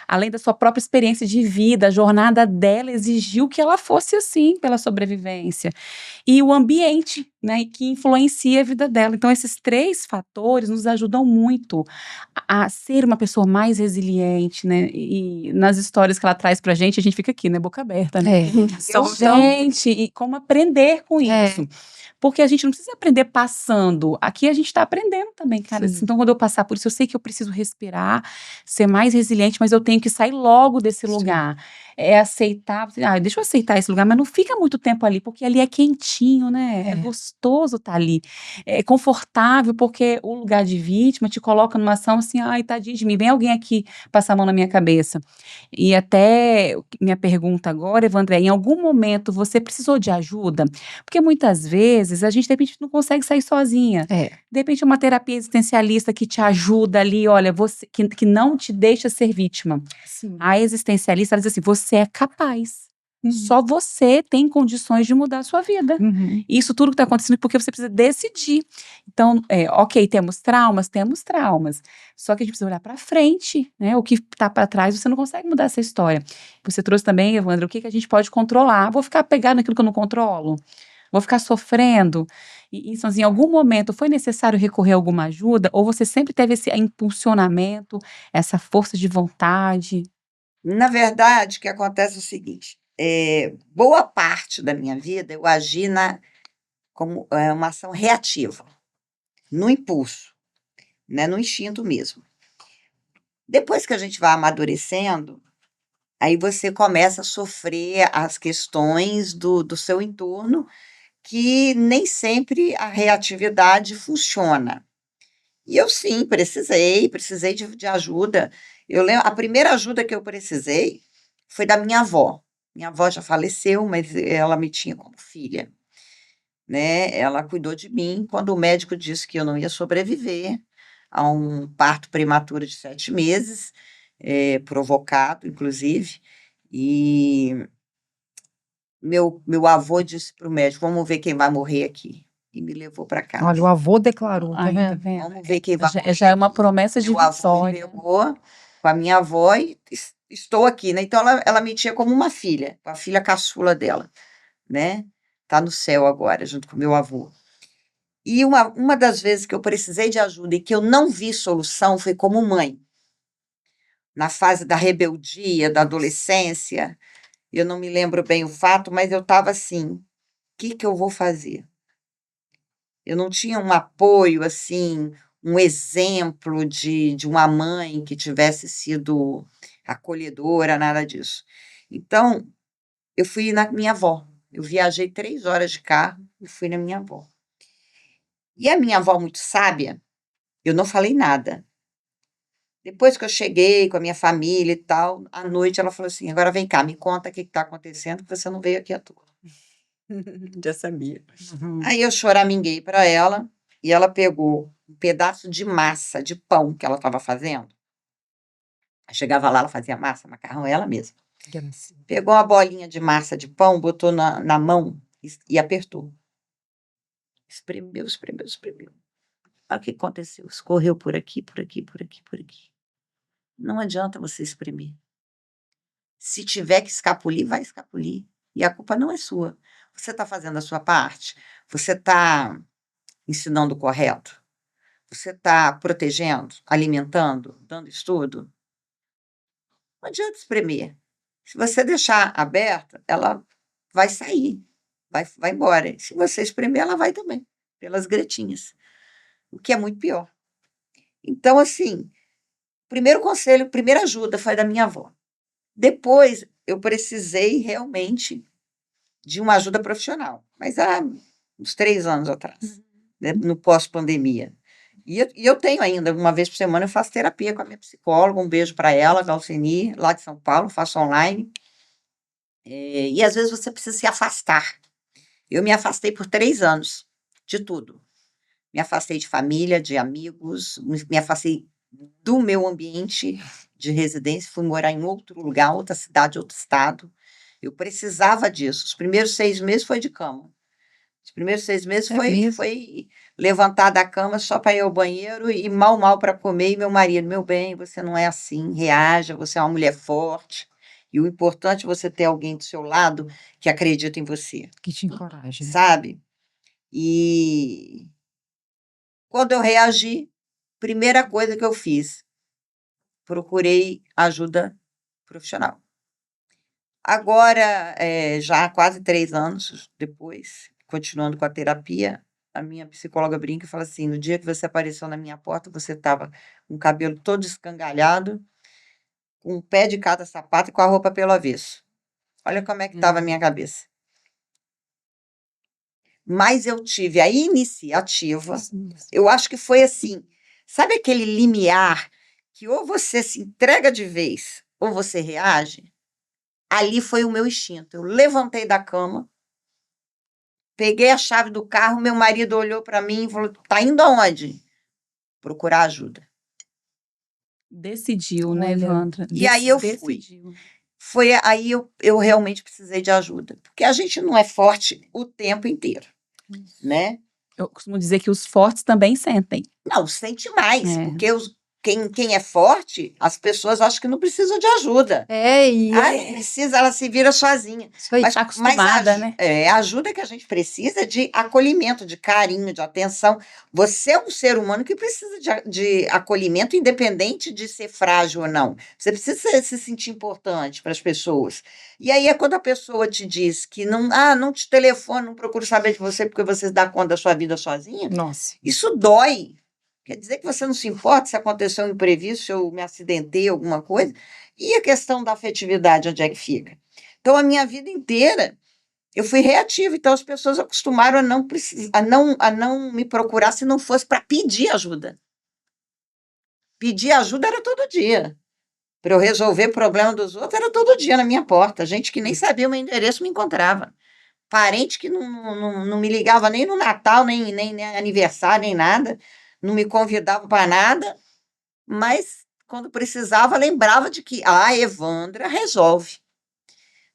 Além da sua própria experiência de vida, a jornada dela exigiu que ela fosse assim, pela sobrevivência. E o ambiente, né, que influencia a vida dela. Então, esses 3 fatores nos ajudam muito a ser uma pessoa mais resiliente, né? E nas histórias que ela traz pra gente, a gente fica aqui, né, boca aberta, né? Gente, e como aprender com isso. Porque a gente não precisa aprender passando. Aqui a gente está aprendendo também, cara. Sim. Então, quando eu passar por isso, eu sei que eu preciso respirar, ser mais resiliente, mas eu tenho que sair logo desse lugar. É aceitar, deixa eu aceitar esse lugar, mas não fica muito tempo ali, porque ali é quentinho, né? É gostoso estar ali. É confortável, porque o lugar de vítima te coloca numa ação assim, ai, tadinho de mim, vem alguém aqui passar a mão na minha cabeça. E até minha pergunta agora, Evandré, em algum momento você precisou de ajuda? Porque muitas vezes a gente, de repente, não consegue sair sozinha. De repente, uma terapia existencialista que te ajuda ali, olha, você, que não te deixa ser vítima. Sim. A existencialista, ela diz assim, você é capaz. Só você tem condições de mudar a sua vida. Isso tudo que está acontecendo porque você precisa decidir. Então, ok, temos traumas. Só que a gente precisa olhar para frente, né? O que está para trás, você não consegue mudar essa história. Você trouxe também, Evandra, o que a gente pode controlar? Vou ficar pegado naquilo que eu não controlo? Vou ficar sofrendo? E isso, assim, em algum momento foi necessário recorrer a alguma ajuda? Ou você sempre teve esse impulsionamento, essa força de vontade? Na verdade, o que acontece é o seguinte, boa parte da minha vida eu agi como uma ação reativa, no impulso, né, no instinto mesmo. Depois que a gente vai amadurecendo, aí você começa a sofrer as questões do seu entorno, que nem sempre a reatividade funciona. E eu sim, precisei de ajuda. Eu lembro, a primeira ajuda que eu precisei foi da minha avó. Minha avó já faleceu, mas ela me tinha como filha, né? Ela cuidou de mim quando o médico disse que eu não ia sobreviver a um parto prematuro de 7 meses, provocado, inclusive. E meu avô disse para o médico, vamos ver quem vai morrer aqui. E me levou para casa. Olha, o avô declarou, tá Ai, vendo? tá vendo? Vamos ver quem vai morrer. Já é uma promessa de Meu avô me vitória. levou com a minha avó e estou aqui, né? Então, ela me tinha como uma filha, a filha caçula dela, né? está no céu agora, junto com meu avô. E uma das vezes que eu precisei de ajuda e que eu não vi solução foi como mãe. Na fase da rebeldia, da adolescência, eu não me lembro bem o fato, mas eu estava assim, o que eu vou fazer? Eu não tinha um apoio, assim, um exemplo de uma mãe que tivesse sido acolhedora, nada disso. Então, eu fui na minha avó. Eu viajei 3 horas de carro e fui na minha avó. E a minha avó, muito sábia, eu não falei nada. Depois que eu cheguei com a minha família e tal, à noite ela falou assim: agora vem cá, me conta o que está acontecendo, que você não veio aqui à toa. Já sabia. Aí eu choraminguei para ela e ela pegou um pedaço de massa, de pão que ela estava fazendo. Aí chegava lá, ela fazia massa, macarrão, ela mesma. Gracinha. Pegou uma bolinha de massa de pão, botou na mão e apertou. Espremeu, espremeu, espremeu. Olha o que aconteceu. Escorreu por aqui, por aqui, por aqui, por aqui. Não adianta você espremer. Se tiver que escapulir, vai escapulir. E a culpa não é sua. Você está fazendo a sua parte? Você está ensinando o correto? Você está protegendo, alimentando, dando estudo? Não adianta espremer. Se você deixar aberta, ela vai sair, vai embora. Se você espremer, ela vai também, pelas gretinhas, o que é muito pior. Então, assim, primeiro conselho, primeira ajuda foi da minha avó. Depois, eu precisei realmente de uma ajuda profissional, mas há uns 3 anos atrás, né, no pós-pandemia. E eu tenho ainda, uma vez por semana, eu faço terapia com a minha psicóloga, um beijo para ela, Galceni, lá de São Paulo, faço online. E às vezes você precisa se afastar. Eu me afastei por 3 anos, de tudo. Me afastei de família, de amigos, me afastei do meu ambiente de residência, fui morar em outro lugar, outra cidade, outro estado. Eu precisava disso. Os primeiros 6 meses foi de cama. Os primeiros 6 meses É mesmo? foi levantar da cama só para ir ao banheiro e mal para comer. E meu marido, meu bem, você não é assim, reaja, você é uma mulher forte. E o importante é você ter alguém do seu lado que acredita em você, Que te encoraja, né? sabe? E quando eu reagi, primeira coisa que eu fiz, procurei ajuda profissional. Agora, já há quase 3 anos depois, continuando com a terapia, a minha psicóloga brinca e fala assim: no dia que você apareceu na minha porta, você estava com o cabelo todo escangalhado, com o pé de cada sapato e com a roupa pelo avesso. Olha como é que estava a minha cabeça. Mas eu tive a iniciativa, eu acho que foi assim, sabe aquele limiar que ou você se entrega de vez ou você reage? Ali foi o meu instinto. Eu levantei da cama, peguei a chave do carro, meu marido olhou para mim e falou: tá indo aonde? Procurar ajuda. Decidiu, né, Olha. Evandra? E aí eu fui. Decidiu. Foi aí eu realmente precisei de ajuda, porque a gente não é forte o tempo inteiro, né? Eu costumo dizer que os fortes também sentem. Não, sente mais, É. porque quem é forte, as pessoas acham que não precisam de ajuda. Não precisa, ela se vira sozinha. Isso aí. Tá acostumada, né? A ajuda que a gente precisa é de acolhimento, de carinho, de atenção. Você é um ser humano que precisa de acolhimento, independente de ser frágil ou não. Você precisa se sentir importante para as pessoas. E aí é quando a pessoa te diz que não te telefone, não procuro saber de você porque você dá conta da sua vida sozinha, Nossa. isso dói. Quer dizer que você não se importa se aconteceu um imprevisto, se eu me acidentei, alguma coisa. E a questão da afetividade, onde é que fica? Então, a minha vida inteira, eu fui reativa. Então, as pessoas acostumaram a não me procurar se não fosse para pedir ajuda. Pedir ajuda era todo dia. Para eu resolver problema dos outros, era todo dia na minha porta. Gente que nem sabia o meu endereço me encontrava. Parente que não me ligava nem no Natal, nem aniversário, nem nada. Não me convidava para nada. Mas, quando precisava, lembrava de que a Evandra resolve.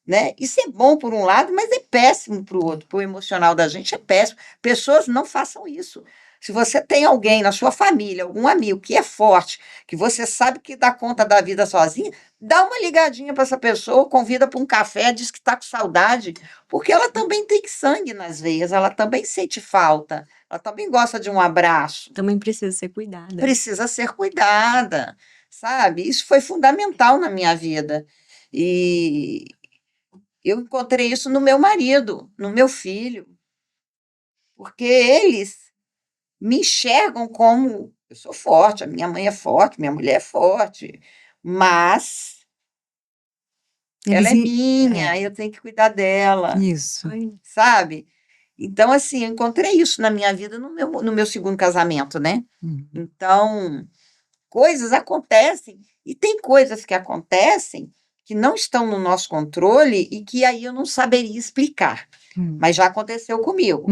Né? Isso é bom por um lado, mas é péssimo para o outro, para o emocional da gente é péssimo. Pessoas não façam isso. Se você tem alguém na sua família, algum amigo que é forte, que você sabe que dá conta da vida sozinha, dá uma ligadinha para essa pessoa, convida para um café, diz que está com saudade, porque ela também tem sangue nas veias, ela também sente falta, ela também gosta de um abraço. Também precisa ser cuidada. Precisa ser cuidada, sabe? Isso foi fundamental na minha vida. E eu encontrei isso no meu marido, no meu filho, porque eles me enxergam como eu sou forte, a minha mãe é forte, minha mulher é forte, mas ela é minha, eu tenho que cuidar dela, Isso. sabe? Então, assim, eu encontrei isso na minha vida no meu segundo casamento, né? Então, coisas acontecem, e tem coisas que acontecem que não estão no nosso controle e que aí eu não saberia explicar, mas já aconteceu comigo.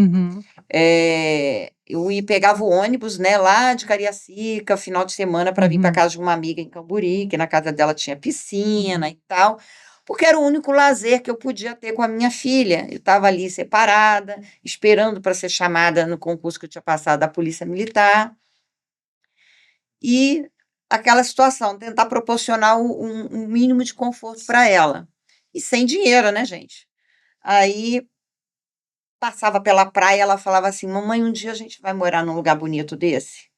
Eu pegava o ônibus, né, lá de Cariacica, final de semana, para vir para casa de uma amiga em Camburi, que na casa dela tinha piscina e tal, porque era o único lazer que eu podia ter com a minha filha. Eu estava ali separada, esperando para ser chamada no concurso que eu tinha passado da Polícia Militar. E aquela situação, tentar proporcionar um mínimo de conforto para ela. E sem dinheiro, né, gente? Aí passava pela praia, ela falava assim: mamãe, um dia a gente vai morar num lugar bonito desse?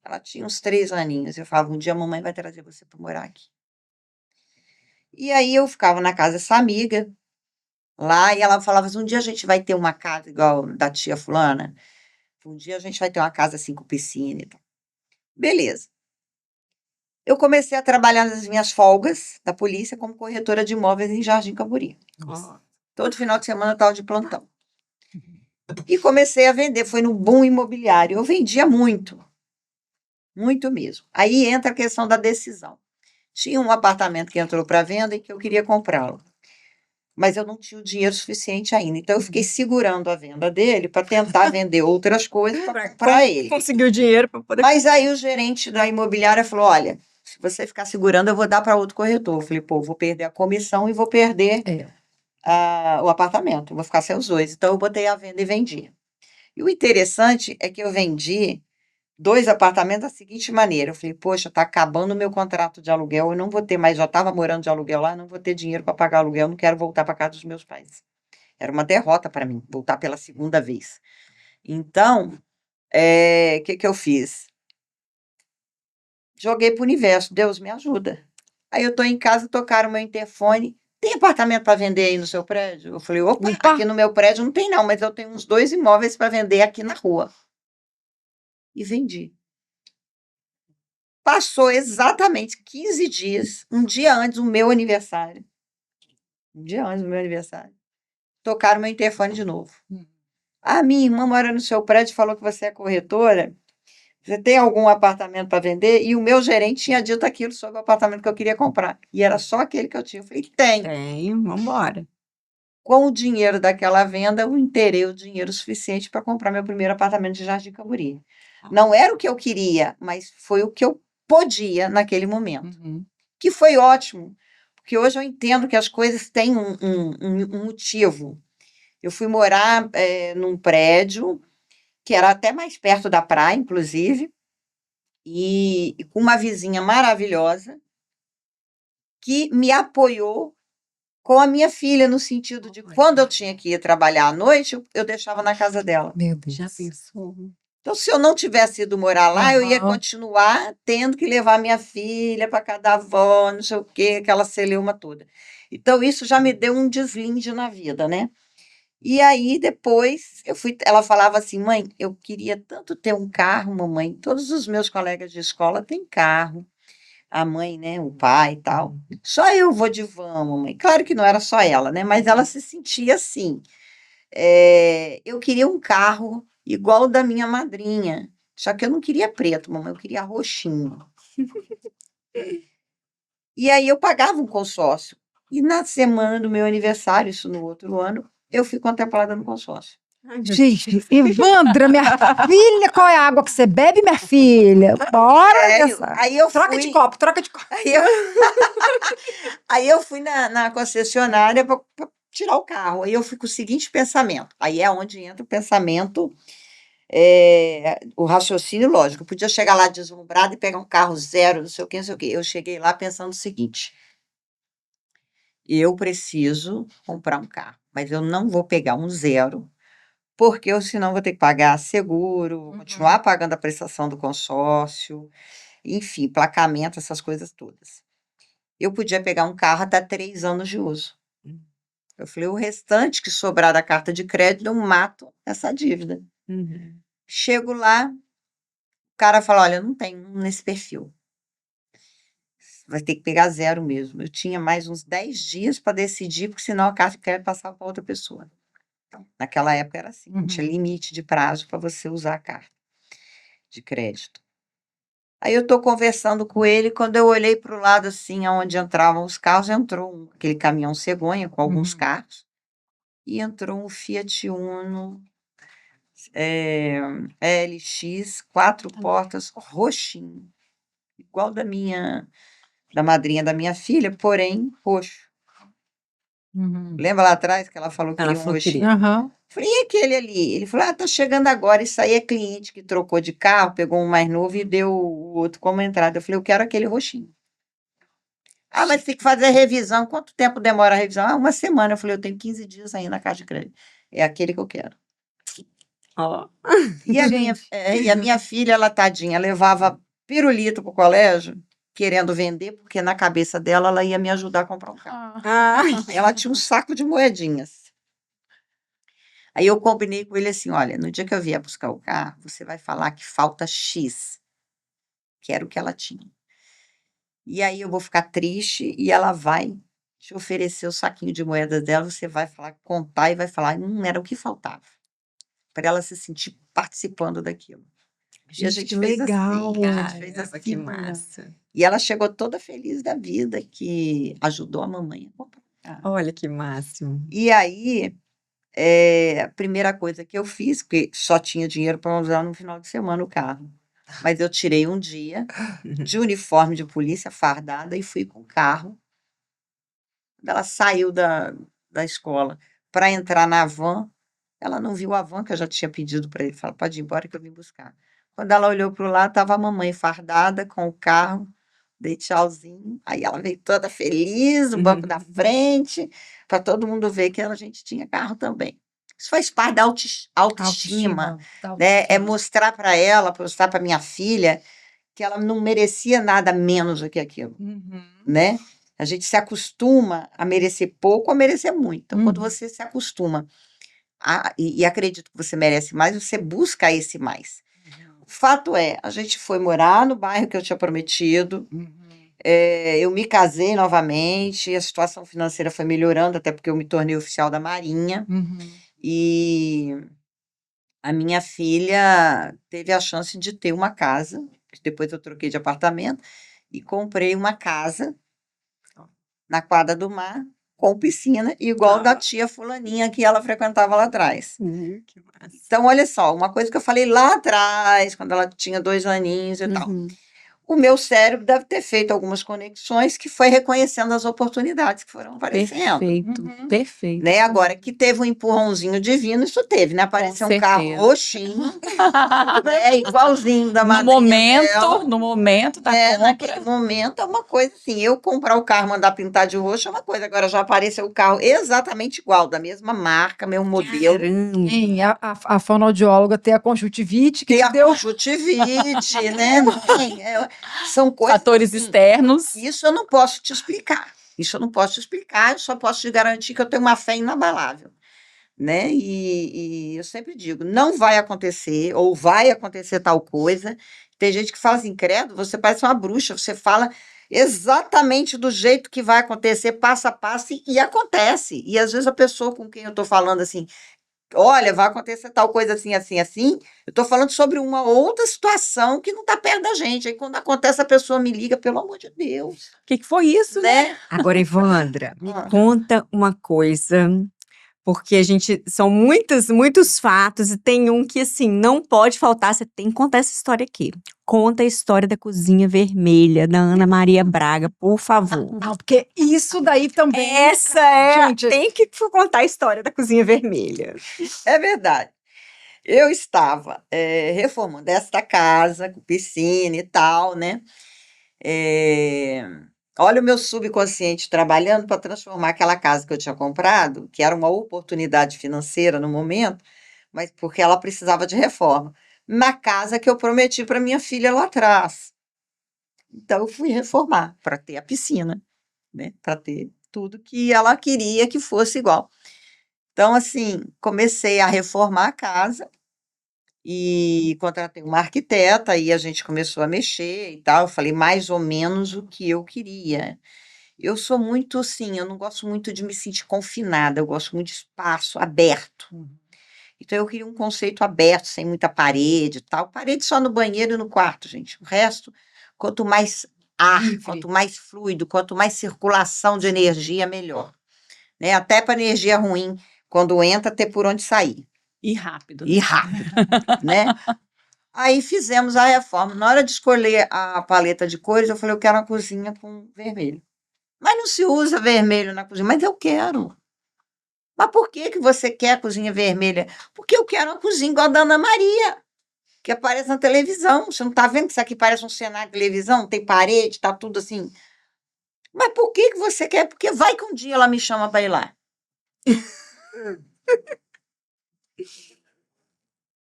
Ela tinha uns 3 aninhos. Eu falava: um dia a mamãe vai trazer você para morar aqui. E aí eu ficava na casa dessa amiga, lá, e ela falava assim: um dia a gente vai ter uma casa igual da tia fulana? Um dia a gente vai ter uma casa assim com piscina e tal. Beleza. Eu comecei a trabalhar nas minhas folgas da polícia como corretora de imóveis em Jardim Camburi. Todo final de semana eu estava de plantão. E comecei a vender, foi no boom imobiliário. Eu vendia muito, muito mesmo. Aí entra a questão da decisão. Tinha um apartamento que entrou para venda e que eu queria comprá-lo, mas eu não tinha o dinheiro suficiente ainda. Então, eu fiquei segurando a venda dele para tentar vender outras coisas para ele. Conseguiu dinheiro para poder... Mas aí o gerente da imobiliária falou: olha, se você ficar segurando, eu vou dar para outro corretor. Eu falei: pô, vou perder a comissão e vou perder o apartamento. Vou ficar sem os dois. Então, eu botei a venda e vendi. E o interessante é que eu vendi 2 apartamentos da seguinte maneira. Eu falei: poxa, está acabando o meu contrato de aluguel, eu não vou ter mais, já estava morando de aluguel lá, não vou ter dinheiro para pagar aluguel, não quero voltar para casa dos meus pais. Era uma derrota para mim, voltar pela segunda vez. Então, o que eu fiz? Joguei para o universo: Deus me ajuda. Aí eu estou em casa, tocaram o meu interfone: tem apartamento para vender aí no seu prédio? Eu falei: opa, aqui no meu prédio não tem não, mas eu tenho uns 2 imóveis para vender aqui na rua. E vendi. Passou exatamente 15 dias, um dia antes do meu aniversário. Tocaram meu interfone de novo. Ah, minha irmã mora no seu prédio, falou que você é corretora. Você tem algum apartamento para vender? E o meu gerente tinha dito aquilo sobre o apartamento que eu queria comprar. E era só aquele que eu tinha. Eu falei: tem. vamos embora. Com o dinheiro daquela venda, eu inteirei o dinheiro suficiente para comprar meu primeiro apartamento de Jardim Camburi. Não era o que eu queria, mas foi o que eu podia naquele momento. Que foi ótimo, porque hoje eu entendo que as coisas têm um motivo. Eu fui morar num prédio que era até mais perto da praia, inclusive, e com uma vizinha maravilhosa que me apoiou com a minha filha, no sentido de quando eu tinha que ir trabalhar à noite, eu deixava na casa dela. Meu Deus. Já pensou? Então, se eu não tivesse ido morar lá, eu ia continuar tendo que levar minha filha para cada avó, não sei o quê, aquela celeuma toda. Então, isso já me deu um deslinde na vida, né? E aí, depois, ela falava assim: mãe, eu queria tanto ter um carro, mamãe. Todos os meus colegas de escola têm carro. A mãe, né, o pai e tal. Só eu vou de van, mamãe. Claro que não era só ela, né? Mas ela se sentia assim. Eu queria um carro igual o da minha madrinha. Só que eu não queria preto, mamãe, eu queria roxinho. E aí eu pagava um consórcio. E na semana do meu aniversário, isso no outro ano, eu fui contemplada no consórcio. Gente, Evandra, minha filha, qual é a água que você bebe, minha filha? Bora nessa. Aí eu Troca de copo, troca de copo. Aí eu fui na concessionária para tirar o carro. Aí eu fui com o seguinte pensamento. Aí é onde entra o pensamento o raciocínio lógico. Eu podia chegar lá deslumbrado e pegar um carro zero, não sei o quê, não sei o quê. Eu cheguei lá pensando o seguinte: eu preciso comprar um carro, mas eu não vou pegar um zero, porque eu senão vou ter que pagar seguro, vou continuar pagando a prestação do consórcio, enfim, placamento, essas coisas todas. Eu podia pegar um carro até 3 anos de uso. Eu falei, o restante que sobrar da carta de crédito, eu mato essa dívida. Chego lá, o cara fala, olha, não tem um nesse perfil. Vai ter que pegar zero mesmo. Eu tinha mais uns 10 dias para decidir, porque senão a carta de crédito passava para outra pessoa. Então, naquela época era assim, não tinha limite de prazo para você usar a carta de crédito. Aí eu estou conversando com ele, quando eu olhei para o lado assim, onde entravam os carros, entrou aquele caminhão cegonha com alguns carros, e entrou um Fiat Uno LX, 4 portas, roxinho, igual da madrinha da minha filha, porém roxo. Lembra lá atrás que ela falou que Ela queria um falou que roxinho? Aham. Falei, e aquele ali? Ele falou, tá chegando agora. Isso aí é cliente que trocou de carro, pegou um mais novo e deu o outro como entrada. Eu falei, eu quero aquele roxinho. Ah, mas tem que fazer revisão. Quanto tempo demora a revisão? Ah, 1 semana. Eu falei, eu tenho 15 dias ainda na caixa de crédito. É aquele que eu quero. Ó. E a minha filha, ela tadinha, levava pirulito pro colégio, querendo vender, porque na cabeça dela ela ia me ajudar a comprar um carro. Ela tinha um saco de moedinhas. Aí eu combinei com ele assim, olha, no dia que eu vier buscar o carro, você vai falar que falta X, que era o que ela tinha. E aí eu vou ficar triste e ela vai te oferecer o saquinho de moedas dela, você vai falar, contar e vai falar, não era o que faltava. Para ela se sentir participando daquilo. E a Gente, que fez legal. assim, a gente fez Caramba, assim. que massa. E ela chegou toda feliz da vida, que ajudou a mamãe a comprar o carro. Olha que máximo. E aí, a primeira coisa que eu fiz, porque só tinha dinheiro para usar no final de semana o carro, mas eu tirei um dia de uniforme de polícia fardada e fui com o carro. Quando ela saiu da escola para entrar na van, ela não viu a van que eu já tinha pedido para ele. Falou, pode ir embora que eu vim buscar. Quando ela olhou para o lado, estava a mamãe fardada com o carro, dei tchauzinho. Aí ela veio toda feliz, no banco da frente, para todo mundo ver que a gente tinha carro também. Isso faz parte da autoestima, né? É mostrar para ela, mostrar para minha filha, que ela não merecia nada menos do que aquilo, né? A gente se acostuma a merecer pouco ou a merecer muito. Então, quando você se acostuma e acredito que você merece mais, você busca esse mais. O fato é, a gente foi morar no bairro que eu tinha prometido, eu me casei novamente, a situação financeira foi melhorando, até porque eu me tornei oficial da Marinha, e a minha filha teve a chance de ter uma casa, depois eu troquei de apartamento, e comprei uma casa na Quadra do Mar, com piscina, igual da tia fulaninha que ela frequentava lá atrás. Que massa. Então, olha só, uma coisa que eu falei lá atrás, quando ela tinha 2 aninhos e tal. O meu cérebro deve ter feito algumas conexões que foi reconhecendo as oportunidades que foram aparecendo. Perfeito, perfeito. Né? Agora, que teve um empurrãozinho divino, isso teve, né? Apareceu um carro certeza. roxinho, né? Igualzinho da madrinha dela. No momento da compra. Naquele momento é uma coisa assim, eu comprar o carro, mandar pintar de roxo é uma coisa, agora já apareceu o carro exatamente igual, da mesma marca, mesmo modelo. Caramba. Sim, a fonoaudióloga tem a conjuntivite que Tem te a deu. conjuntivite, né? São coisas Fatores assim, externos. isso eu não posso te explicar. Isso eu não posso te explicar, eu só posso te garantir que eu tenho uma fé inabalável, né? E eu sempre digo, não vai acontecer, ou vai acontecer tal coisa. Tem gente que fala assim, credo, você parece uma bruxa, você fala exatamente do jeito que vai acontecer, passo a passo, e acontece. E às vezes a pessoa com quem eu estou falando assim, olha, vai acontecer tal coisa assim, assim, assim, eu estou falando sobre uma outra situação que não está perto da gente. Aí quando acontece, a pessoa me liga, pelo amor de Deus. O que foi isso, né? Né? Agora, Ivandra, me Ah. conta uma coisa, porque são muitos fatos e tem um que, assim, não pode faltar, você tem que contar essa história aqui. Conta a história da cozinha vermelha, da Ana Maria Braga, por favor. Não, porque isso daí também. Essa é, Gente, tem que contar a história da cozinha vermelha. É verdade. Eu estava reformando esta casa, com piscina e tal, né? É, olha o meu subconsciente trabalhando para transformar aquela casa que eu tinha comprado, que era uma oportunidade financeira no momento, mas porque ela precisava de reforma, na casa que eu prometi para minha filha lá atrás. Então, eu fui reformar para ter a piscina, né? Para ter tudo que ela queria que fosse igual. Então, assim, comecei a reformar a casa e contratei uma arquiteta e a gente começou a mexer e tal. Eu falei mais ou menos o que eu queria. Eu sou muito assim, eu não gosto muito de me sentir confinada, eu gosto muito de espaço aberto. Então, eu queria um conceito aberto, sem muita parede e tal. Parede só no banheiro e no quarto, gente. O resto, quanto mais ar, Livre. quanto mais fluido, quanto mais circulação de energia, melhor. Né? Até para energia ruim, quando entra, ter por onde sair. E rápido, E né? rápido, né? Aí fizemos a reforma. Na hora de escolher a paleta de cores, eu falei, eu quero uma cozinha com vermelho. Mas não se usa vermelho na cozinha. Mas eu quero. Mas por que que você quer a cozinha vermelha? Porque eu quero uma cozinha igual a da Ana Maria, que aparece na televisão. Você não está vendo que isso aqui parece um cenário de televisão? Tem parede, tá tudo assim. Mas por que que você quer? Porque vai que um dia ela me chama para ir lá.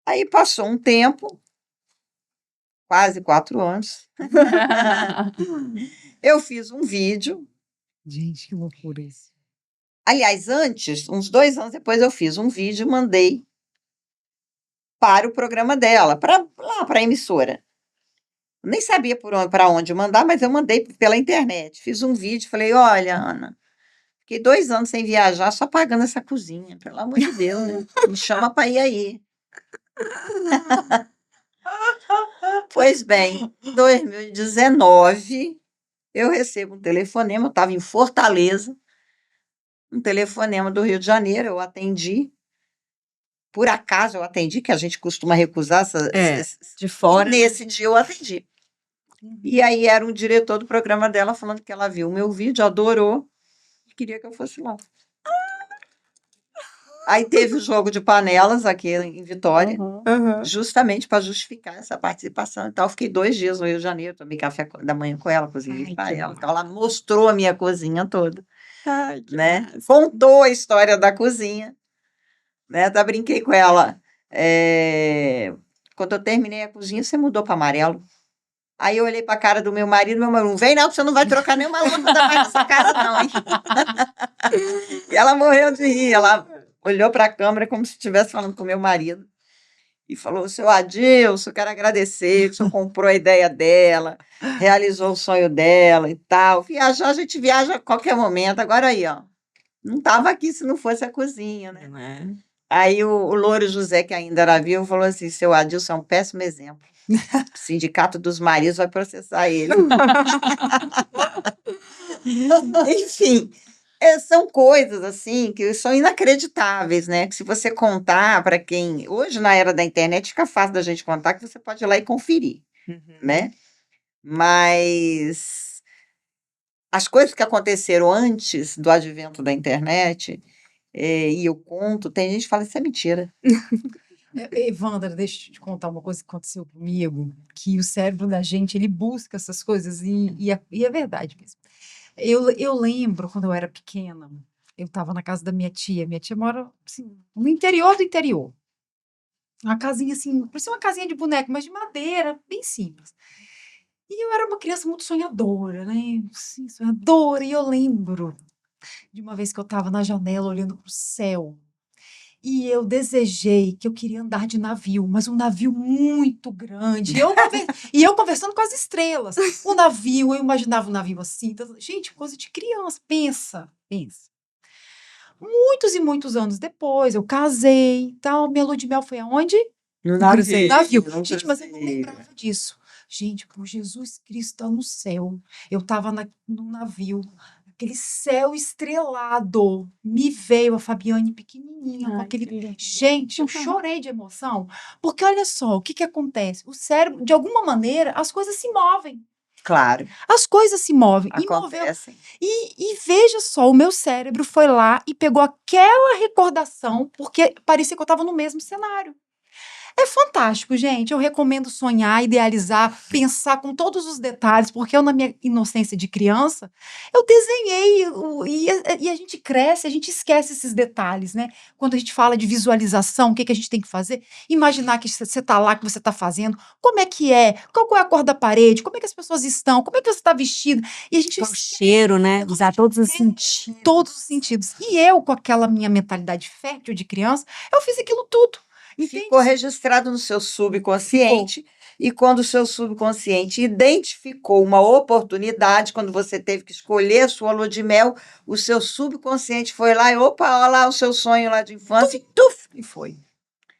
Aí passou um tempo, quase 4 anos. Eu fiz um vídeo. Gente, que loucura isso. Aliás, antes, uns 2 anos depois, eu fiz um vídeo e mandei para o programa dela, para lá, para a emissora. Nem sabia para onde mandar, mas eu mandei pela internet. Fiz um vídeo, falei, olha, Ana, fiquei 2 anos sem viajar, só pagando essa cozinha, pelo amor de Deus, né? Me chama para ir aí. Pois bem, em 2019, eu recebo um telefonema, eu estava em Fortaleza, um telefonema do Rio de Janeiro, eu atendi. Por acaso eu atendi, que a gente costuma recusar De fora. E nesse dia eu atendi. E aí era um diretor do programa dela falando que ela viu o meu vídeo, adorou e queria que eu fosse lá. Aí teve o jogo de panelas aqui em Vitória, Uhum. justamente para justificar essa participação e tal. Eu fiquei 2 dias no Rio de Janeiro, tomei café da manhã com ela, cozinhei Ai, para que ela. bom. Então ela mostrou a minha cozinha toda, Ai, que né? massa. Contou a história da cozinha, né? Até brinquei com ela. Quando eu terminei a cozinha, você mudou para amarelo. Aí eu olhei para a cara do meu marido não vem não, que você não vai trocar nenhuma lâmpada mais nessa casa não, hein? E ela morreu de rir, ela olhou para a câmera como se estivesse falando com o meu marido e falou, seu Adilson, eu quero agradecer que o senhor comprou a ideia dela, realizou o sonho dela e tal. Viajar, a gente viaja a qualquer momento. Agora aí, ó, não estava aqui se não fosse a cozinha, né? Não é? Aí o Louro José, que ainda era vivo, falou assim, seu Adilson é um péssimo exemplo. O Sindicato dos Maridos vai processar ele. Enfim, são coisas assim que são inacreditáveis, né? Que se você contar para quem. Hoje, na era da internet, fica fácil da gente contar que você pode ir lá e conferir, né? Mas as coisas que aconteceram antes do advento da internet, e eu conto, tem gente que fala, isso é mentira. Evandra, deixa eu te contar uma coisa que aconteceu comigo, que o cérebro da gente, ele busca essas coisas e é verdade mesmo. Eu lembro, quando eu era pequena, eu estava na casa da minha tia mora, assim, no interior do interior. Uma casinha assim, parecia uma casinha de boneco, mas de madeira, bem simples. E eu era uma criança muito sonhadora, né? Sim, sonhadora. E eu lembro de uma vez que eu estava na janela olhando para o céu. E eu desejei que eu queria andar de navio, mas um navio muito grande. E eu conversando com as estrelas. O navio, eu imaginava um navio assim. Gente, coisa de criança. Pensa, pensa. Muitos e muitos anos depois, eu casei e tal. Minha lua de mel foi aonde? No cruzeiro. Navio. no Gente, mas eu não cruzeiro. lembrava disso. Gente, por Jesus Cristo está no céu. Eu estava no navio, aquele céu estrelado. Me veio a Fabiane pequenininha, com Ai, aquele. que lindo. Gente, eu chorei de emoção. Porque olha só, o que que acontece? O cérebro, de alguma maneira, as coisas se movem. Claro, As coisas se movem. E moveu. acontecem. E veja só, o meu cérebro foi lá e pegou aquela recordação, porque parecia que eu estava no mesmo cenário. É fantástico, gente. Eu recomendo sonhar, idealizar, pensar com todos os detalhes, porque eu, na minha inocência de criança, eu desenhei e a gente cresce, a gente esquece esses detalhes, né? Quando a gente fala de visualização, o que que a gente tem que fazer? Imaginar que você está lá, que você está fazendo, como é que é, qual é a cor da parede, como é que as pessoas estão, como é que você está vestido. E a gente O cheiro, né? Usar todos os sentidos. todos os sentidos. E eu, com aquela minha mentalidade fértil de criança, eu fiz aquilo tudo. Entende? Ficou registrado no seu subconsciente, e quando o seu subconsciente identificou uma oportunidade, quando você teve que escolher a sua lua de mel, o seu subconsciente foi lá e, opa, olha lá o seu sonho lá de infância, e tuf, e foi.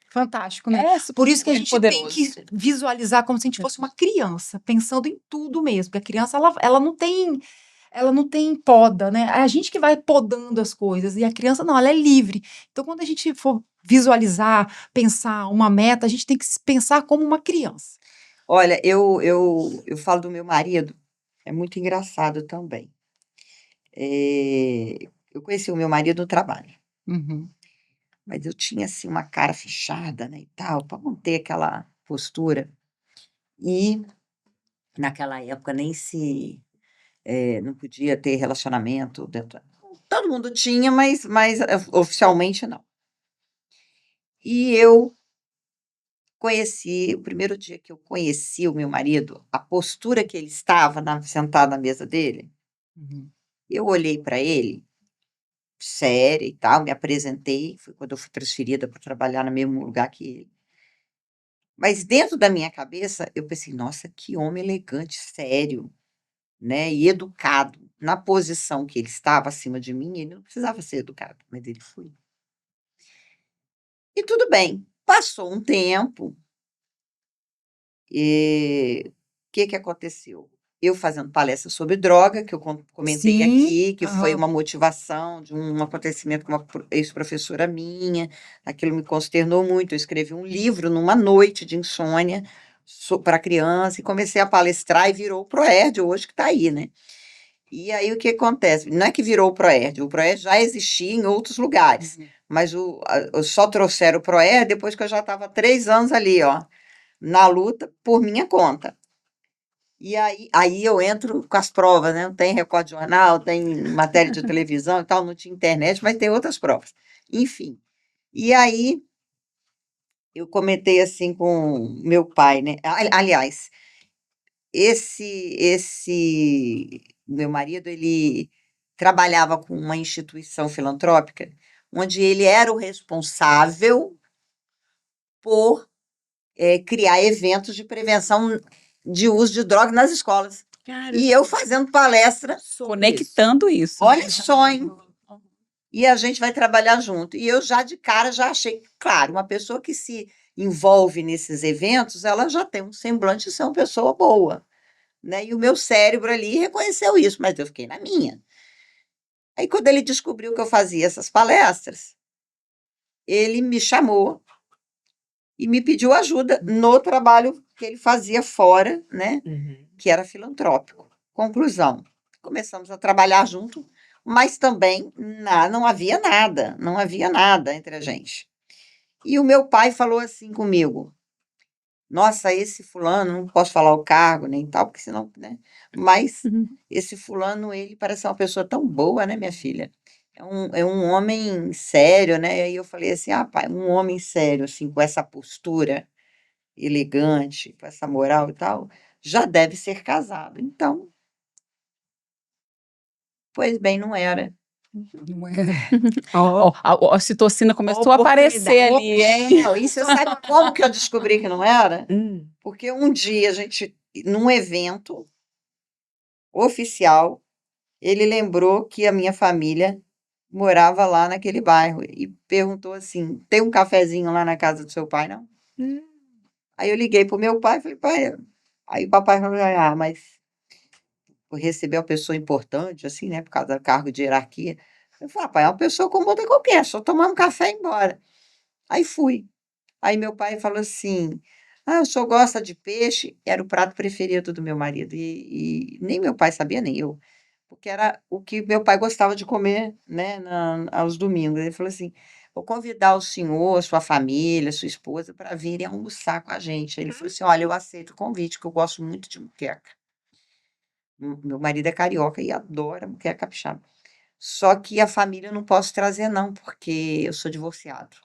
Fantástico, né? É super Por isso que a gente poderoso. tem que visualizar como se a gente fosse uma criança, pensando em tudo mesmo. Porque a criança, ela não tem poda, né? É a gente que vai podando as coisas. E a criança, não, ela é livre. Então, quando a gente for visualizar, pensar uma meta, a gente tem que se pensar como uma criança. Olha, eu falo do meu marido, é muito engraçado também. Eu conheci o meu marido no trabalho, Uhum. mas eu tinha assim uma cara fechada, né, e tal, para manter aquela postura. E naquela época nem se não podia ter relacionamento dentro. Todo mundo tinha, mas oficialmente não. E eu conheci, o primeiro dia que eu conheci o meu marido, a postura que ele estava sentado na mesa dele, Uhum. eu olhei para ele, séria e tal, me apresentei, foi quando eu fui transferida para trabalhar no mesmo lugar que ele. Mas dentro da minha cabeça, eu pensei, nossa, que homem elegante, sério, né, e educado. Na posição que ele estava acima de mim, ele não precisava ser educado, mas ele foi. E tudo bem, passou um tempo, e o que que aconteceu? Eu fazendo palestra sobre droga, que eu comentei Sim. aqui, que foi Aham. uma motivação de um acontecimento com uma ex-professora minha, aquilo me consternou muito. Eu escrevi um livro numa noite de insônia para criança e comecei a palestrar e virou o Proerd hoje que está aí, né? E aí o que acontece? Não é que virou o Proerd já existia em outros lugares, Uhum. mas só trouxeram o Proerd depois que eu já estava 3 anos ali, ó, na luta por minha conta. E aí eu entro com as provas, né? Não tem Record Jornal, tem matéria de televisão e tal, não tinha internet, mas tem outras provas. Enfim. E aí eu comentei assim com meu pai, né? Aliás, esse meu marido, ele trabalhava com uma instituição filantrópica, onde ele era o responsável por criar eventos de prevenção de uso de droga nas escolas. E eu fazendo palestra sobre isso. Conectando isso. Olha o sonho. E a gente vai trabalhar junto. E eu já de cara já achei, claro, uma pessoa que se envolve nesses eventos, ela já tem um semblante de ser uma pessoa boa, né? E o meu cérebro ali reconheceu isso, mas eu fiquei na minha. Aí quando ele descobriu que eu fazia essas palestras, ele me chamou e me pediu ajuda no trabalho que ele fazia fora, né? Que era filantrópico. Conclusão, começamos a trabalhar junto, mas também não havia nada, não havia nada entre a gente. E o meu pai falou assim comigo: nossa, esse fulano, não posso falar o cargo nem tal, porque senão, né? Mas esse fulano, ele parece ser uma pessoa tão boa, né, minha filha? É um homem sério, né? E aí eu falei assim: ah, pai, um homem sério, assim, com essa postura elegante, com essa moral e tal, já deve ser casado. Então, pois bem, não era. Não é? Ó, a ocitocina começou a aparecer ali, hein? Não, e você sabe como que eu descobri que não era? Porque um dia a gente, num evento oficial, ele lembrou que a minha família morava lá naquele bairro e perguntou assim: tem um cafezinho lá na casa do seu pai, não? Aí eu liguei pro meu pai e falei: pai, aí o papai falou: ah, mas por receber uma pessoa importante, assim, né, por causa do cargo de hierarquia. Eu falei: ah, pai, é uma pessoa como outra qualquer, só tomar um café e ir embora. Aí fui. Aí meu pai falou assim: ah, o senhor gosta de peixe? Era o prato preferido do meu marido. E nem meu pai sabia, nem eu. Porque era o que meu pai gostava de comer, né, aos domingos. Ele falou assim: vou convidar o senhor, sua família, sua esposa, para virem almoçar com a gente. Aí ele falou assim, olha, eu aceito o convite, que eu gosto muito de moqueca. Meu marido é carioca e adora moqueca capixaba. Só que a família eu não posso trazer, não, porque eu sou divorciado.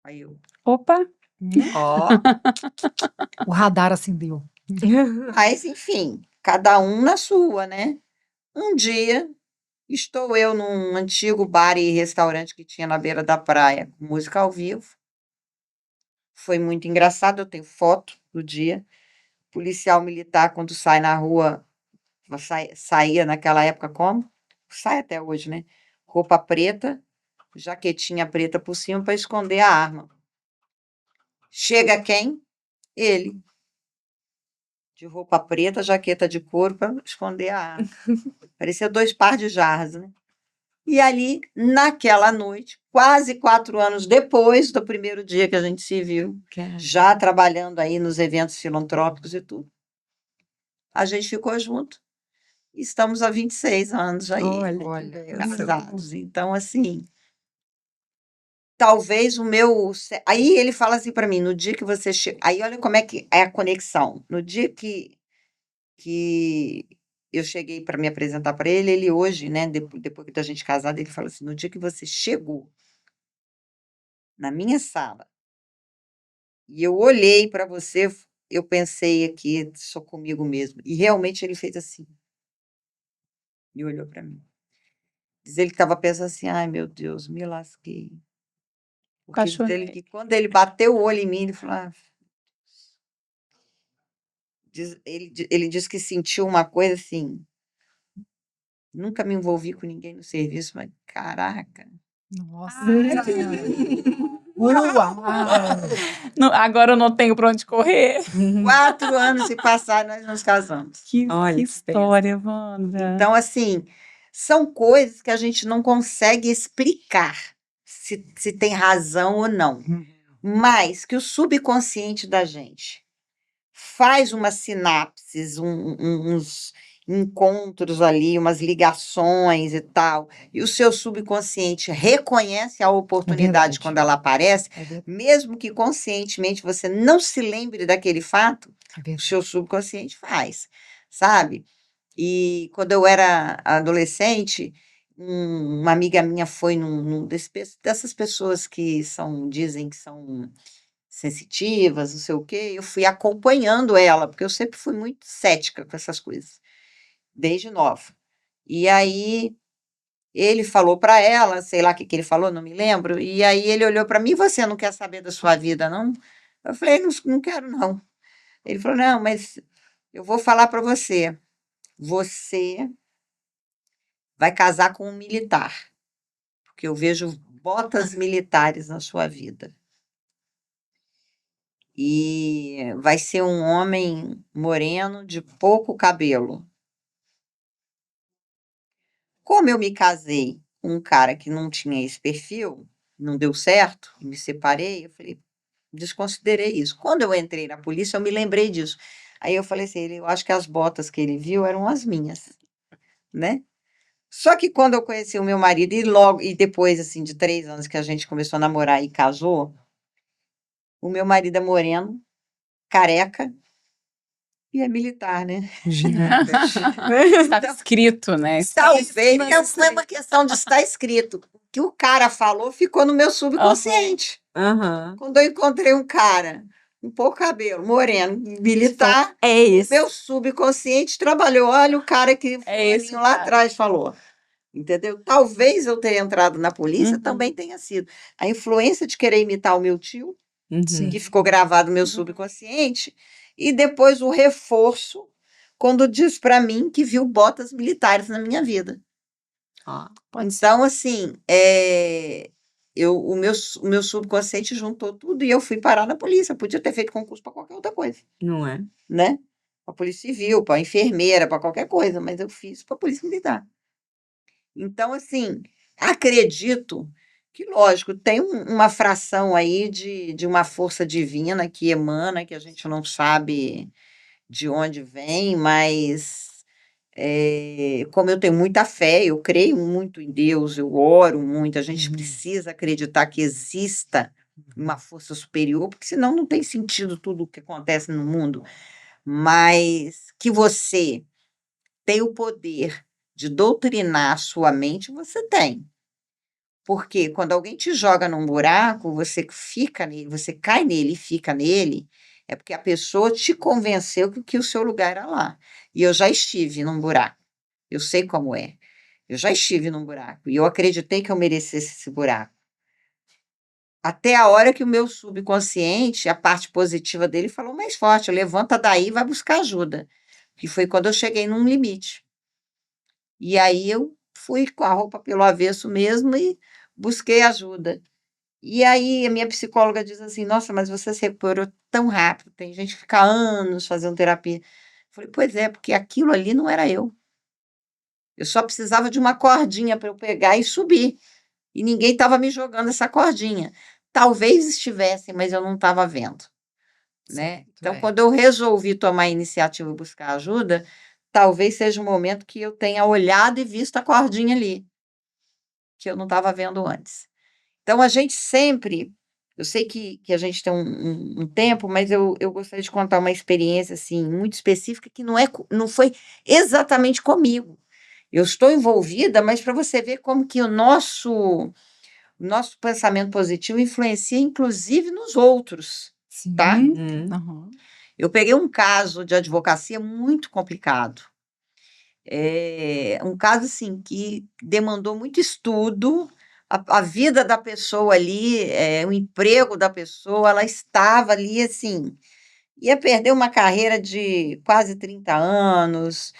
Aí eu, Opa! ó, O radar acendeu. mas enfim, cada um na sua, né? Um dia, estou eu num antigo bar e restaurante que tinha na beira da praia, com música ao vivo. Foi muito engraçado, eu tenho foto do dia. Policial militar, quando sai na rua, saía naquela época como? Sai até hoje, né? Roupa preta, jaquetinha preta por cima para esconder a arma. Chega quem? Ele. De roupa preta, jaqueta de couro para esconder a arma. Parecia 2 pares de jarras, né? E ali, naquela noite, quase 4 anos depois do primeiro dia que a gente se viu, já trabalhando aí nos eventos filantrópicos e tudo, a gente ficou junto. E estamos há 26 anos aí, Olha, casados. Então, assim, talvez o meu. Aí ele fala assim para mim, no dia que você chega. Aí olha como é que é a conexão. No dia que eu cheguei para me apresentar para ele, ele hoje, né, depois da gente casada, ele fala assim: no dia que você chegou na minha sala e eu olhei para você, eu pensei aqui, só comigo mesmo. E realmente ele fez assim, e olhou para mim. Diz ele que estava pensando assim: ai meu Deus, me lasquei. Porque diz ele que quando ele bateu o olho em mim, ele falou: ah, ele disse que sentiu uma coisa assim. Nunca me envolvi com ninguém no serviço, mas caraca. nossa. Uau! Agora eu não tenho para onde correr. 4 anos se passaram, nós nos casamos. Que Olha, história, Wanda. Então, assim, são coisas que a gente não consegue explicar se tem razão ou não, mas que o subconsciente da gente faz umas sinapses, uns encontros ali, umas ligações e tal, e o seu subconsciente reconhece a oportunidade verdade. quando ela aparece, É verdade. mesmo que conscientemente você não se lembre daquele fato, É o verdade. seu subconsciente faz, sabe? E quando eu era adolescente, uma amiga minha foi dessas pessoas que dizem que são sensitivas, não sei o quê, eu fui acompanhando ela, porque eu sempre fui muito cética com essas coisas, desde nova. E aí ele falou para ela, sei lá o que ele falou, não me lembro, e aí ele olhou para mim: você não quer saber da sua vida, não? Eu falei: não quero, não. Ele falou: não, mas eu vou falar para você. Você vai casar com um militar, porque eu vejo botas militares na sua vida. E vai ser um homem moreno de pouco cabelo. Como eu me casei com um cara que não tinha esse perfil, não deu certo, me separei, eu falei, desconsiderei isso. Quando eu entrei na polícia, eu me lembrei disso. Aí eu falei assim, eu acho que as botas que ele viu eram as minhas, né? Só que quando eu conheci o meu marido, e depois, assim, de 3 anos que a gente começou a namorar e casou, o meu marido é moreno, careca e é militar, né? Estava escrito, né? Talvez, não é uma questão de estar escrito. O que o cara falou ficou no meu subconsciente. Quando eu encontrei um cara, um pouco cabelo, moreno, militar, é isso. meu subconsciente trabalhou. Olha o cara que esse fulaninho lá cara. atrás falou. Entendeu? Talvez eu tenha entrado na polícia Uhum. também tenha sido. A influência de querer imitar o meu tio, Sim. que ficou gravado no meu subconsciente, e depois o reforço quando diz para mim que viu botas militares na minha vida. Então, assim, o meu subconsciente juntou tudo e eu fui parar na polícia. Podia ter feito concurso para qualquer outra coisa, Não é? né? Para a Polícia Civil, para a enfermeira, para qualquer coisa, mas eu fiz para a Polícia Militar. Então, assim, acredito que, lógico, tem uma fração aí de uma força divina que emana, que a gente não sabe de onde vem, mas Como eu tenho muita fé, eu creio muito em Deus, eu oro muito, a gente precisa acreditar que exista uma força superior, porque senão não tem sentido tudo o que acontece no mundo. Mas que você tem o poder de doutrinar a sua mente, você tem. Porque quando alguém te joga num buraco, você fica nele, você cai nele e fica nele, é porque a pessoa te convenceu que o seu lugar era lá. E eu já estive num buraco. Eu sei como é. Eu já estive num buraco e eu acreditei que eu merecesse esse buraco. Até a hora que o meu subconsciente, a parte positiva dele, falou mais forte: levanta daí e vai buscar ajuda. Que foi quando eu cheguei num limite. E aí eu fui com a roupa pelo avesso mesmo e busquei ajuda. E aí a minha psicóloga diz assim: nossa, mas você se recuperou tão rápido, tem gente que fica anos fazendo terapia. Eu falei, pois é, porque aquilo ali não era eu. Eu só precisava de uma cordinha para eu pegar e subir. E ninguém estava me jogando essa cordinha. Talvez estivessem, mas eu não estava vendo, né? Certo, Então, é. quando eu resolvi tomar a iniciativa e buscar ajuda, talvez seja o momento que eu tenha olhado e visto a cordinha ali, que eu não estava vendo antes. Então, a gente sempre. Eu sei que a gente tem um tempo, mas eu gostaria de contar uma experiência assim, muito específica que não foi exatamente comigo. Eu estou envolvida, mas para você ver como que o nosso pensamento positivo influencia, inclusive, nos outros, Sim. tá? Aham. Eu peguei um caso de advocacia muito complicado. Um caso, assim, que demandou muito estudo. A vida da pessoa ali, o emprego da pessoa, ela estava ali, assim, ia perder uma carreira de quase 30 anos.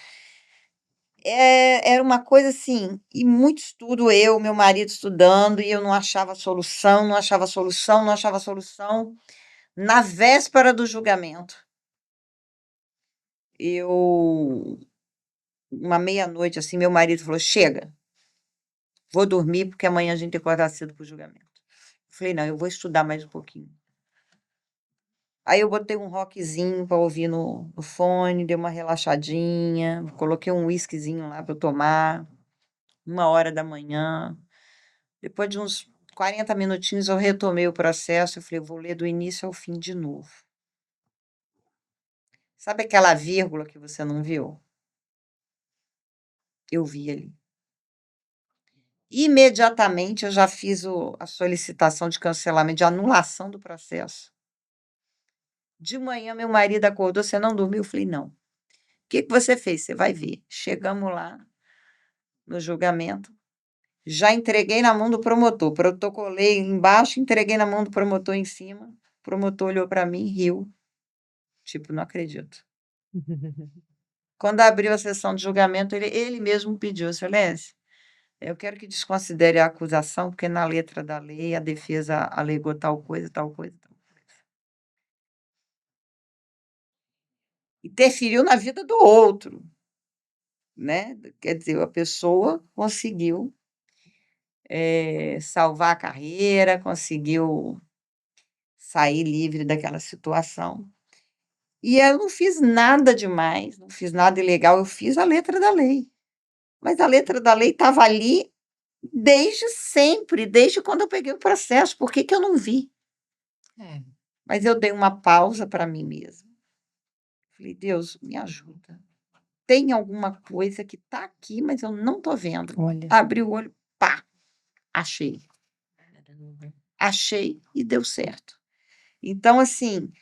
Era uma coisa assim, e muito estudo, eu, meu marido estudando, e eu não achava solução, não achava solução, não achava solução. Na véspera do julgamento, eu, uma meia-noite, assim, meu marido falou: chega, vou dormir, porque amanhã a gente tem que acordar cedo para o julgamento. Eu falei: não, eu vou estudar mais um pouquinho. Aí eu botei um rockzinho para ouvir no fone, dei uma relaxadinha, coloquei um whiskyzinho lá para eu tomar, 1 hora da manhã. Depois de uns 40 minutinhos, eu retomei o processo. Eu falei, vou ler do início ao fim de novo. Sabe aquela vírgula que você não viu? Eu vi ali. Imediatamente, eu já fiz a solicitação de cancelamento, de anulação do processo. De manhã, meu marido acordou, você não dormiu? Eu falei, não. O que você fez? Você vai ver. Chegamos lá no julgamento. Já entreguei na mão do promotor. Protocolei embaixo, entreguei na mão do promotor em cima. O promotor olhou para mim e riu. Tipo, não acredito. Quando abriu a sessão de julgamento, ele mesmo pediu, Celeste, eu quero que desconsidere a acusação, porque na letra da lei a defesa alegou tal coisa, tal coisa, tal coisa. Interferiu na vida do outro, né? Quer dizer, a pessoa conseguiu salvar a carreira, conseguiu sair livre daquela situação. E eu não fiz nada demais, não fiz nada ilegal, eu fiz a letra da lei. Mas a letra da lei estava ali desde sempre, desde quando eu peguei o processo. Por que que eu não vi? É. Mas eu dei uma pausa para mim mesma. Falei, Deus, me ajuda. Tem alguma coisa que está aqui, mas eu não estou vendo. Olha. Abri o olho, pá, achei. Achei e deu certo. Então, assim,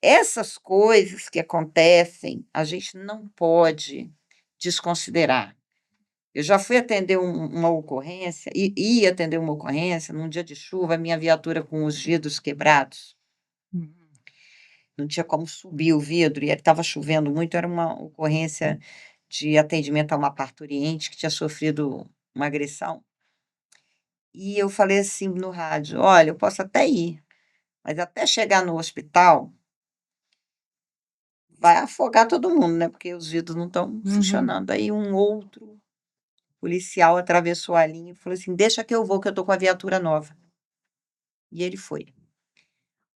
essas coisas que acontecem, a gente não pode desconsiderar. Eu já fui atender uma ocorrência, ia atender uma ocorrência num dia de chuva, a minha viatura com os vidros quebrados. Não tinha como subir o vidro, e estava chovendo muito, era uma ocorrência de atendimento a uma parturiente que tinha sofrido uma agressão. E eu falei assim no rádio: olha, eu posso até ir, mas até chegar no hospital, vai afogar todo mundo, né? Porque os vidros não estão funcionando. Aí um outro policial atravessou a linha e falou assim: deixa que eu vou, que eu estou com a viatura nova. E ele foi.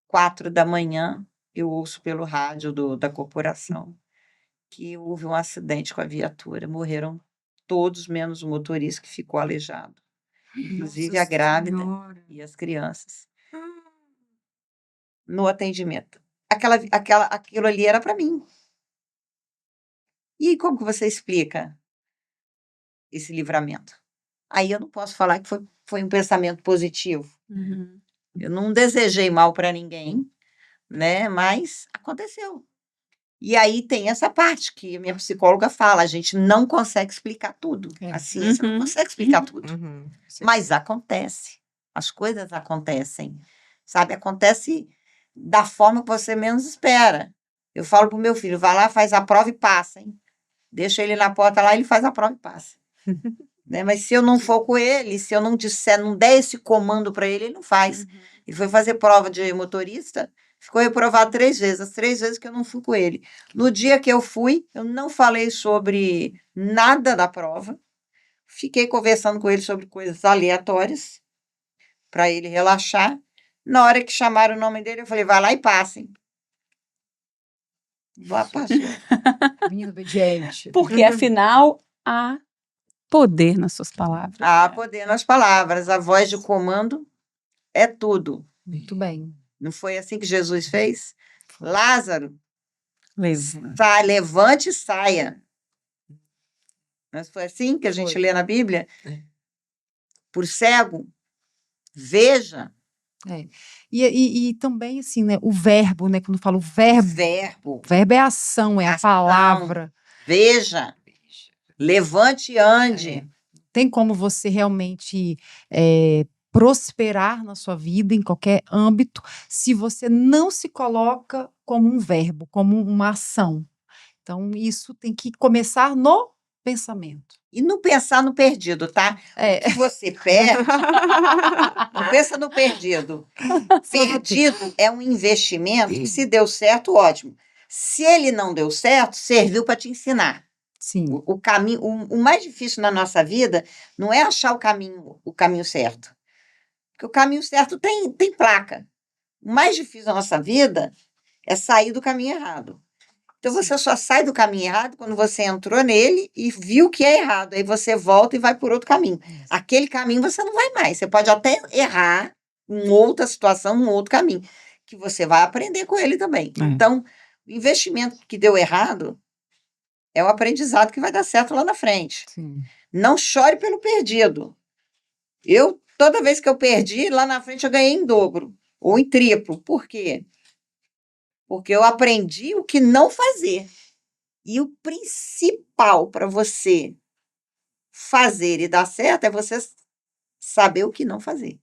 4 da manhã, eu ouço pelo rádio da corporação que houve um acidente com a viatura. Morreram todos, menos o motorista que ficou aleijado. Inclusive a grávida e as crianças. No atendimento. Aquilo ali era para mim. E como que você explica esse livramento? Aí eu não posso falar que foi um pensamento positivo. Uhum. Eu não desejei mal para ninguém, né? Mas aconteceu. E aí tem essa parte que a minha psicóloga fala, a gente não consegue explicar tudo. A ciência não Uhum. consegue explicar tudo. Uhum. Mas acontece. As coisas acontecem. Sabe? Acontece da forma que você menos espera. Eu falo pro meu filho, vai lá, faz a prova e passa, hein? Deixa ele na porta lá, ele faz a prova e passa. Né? Mas se eu não for com ele, se eu não disser, não der esse comando para ele, ele não faz. Ele foi fazer prova de motorista, ficou reprovado 3 vezes, as 3 vezes que eu não fui com ele. No dia que eu fui, eu não falei sobre nada da prova, fiquei conversando com ele sobre coisas aleatórias, para ele relaxar. Na hora que chamaram o nome dele, eu falei, vai lá e passem. Vá, passou. Menino obediente. Porque, afinal, há poder nas suas palavras. Há poder nas palavras, a voz de comando é tudo. Muito bem. Não foi assim que Jesus fez? Lázaro, Leva. levante e saia. Não foi assim que a gente Foi. lê na Bíblia? Por cego, veja. E também, assim, né, o verbo, né, quando eu falo verbo, Verbo, verbo é ação, é a Ação. palavra. veja. Levante e ande. Tem como você realmente prosperar na sua vida, em qualquer âmbito, se você não se coloca como um verbo, como uma ação. Então, isso tem que começar no pensamento. E não pensar no perdido, tá? É. O que você perde, não pensa no perdido. Perdido é um investimento que, se deu certo, ótimo. Se ele não deu certo, serviu para te ensinar. Sim. O caminho, o mais difícil na nossa vida não é achar o caminho certo. Porque o caminho certo tem placa. O mais difícil da nossa vida é sair do caminho errado. Então, você só sai do caminho errado quando você entrou nele e viu que é errado. Aí você volta e vai por outro caminho. Aquele caminho você não vai mais. Você pode até errar em outra situação, um outro caminho, que você vai aprender com ele também. É. Então, o investimento que deu errado é o aprendizado que vai dar certo lá na frente. Sim. Não chore pelo perdido. Toda vez que eu perdi, lá na frente eu ganhei em dobro ou em triplo. Por quê? Porque eu aprendi o que não fazer. E o principal para você fazer e dar certo é você saber o que não fazer.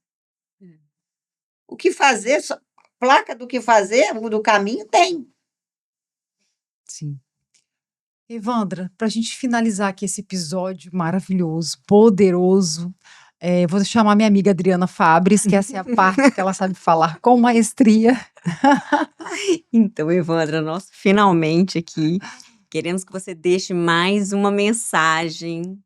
O que fazer, placa do que fazer, do caminho tem. Sim. Evandra, para a gente finalizar aqui esse episódio maravilhoso, poderoso, vou chamar minha amiga Adriana Fabris, que essa é a parte que ela sabe falar com maestria. Então, Evandra, nós finalmente aqui queremos que você deixe mais uma mensagem,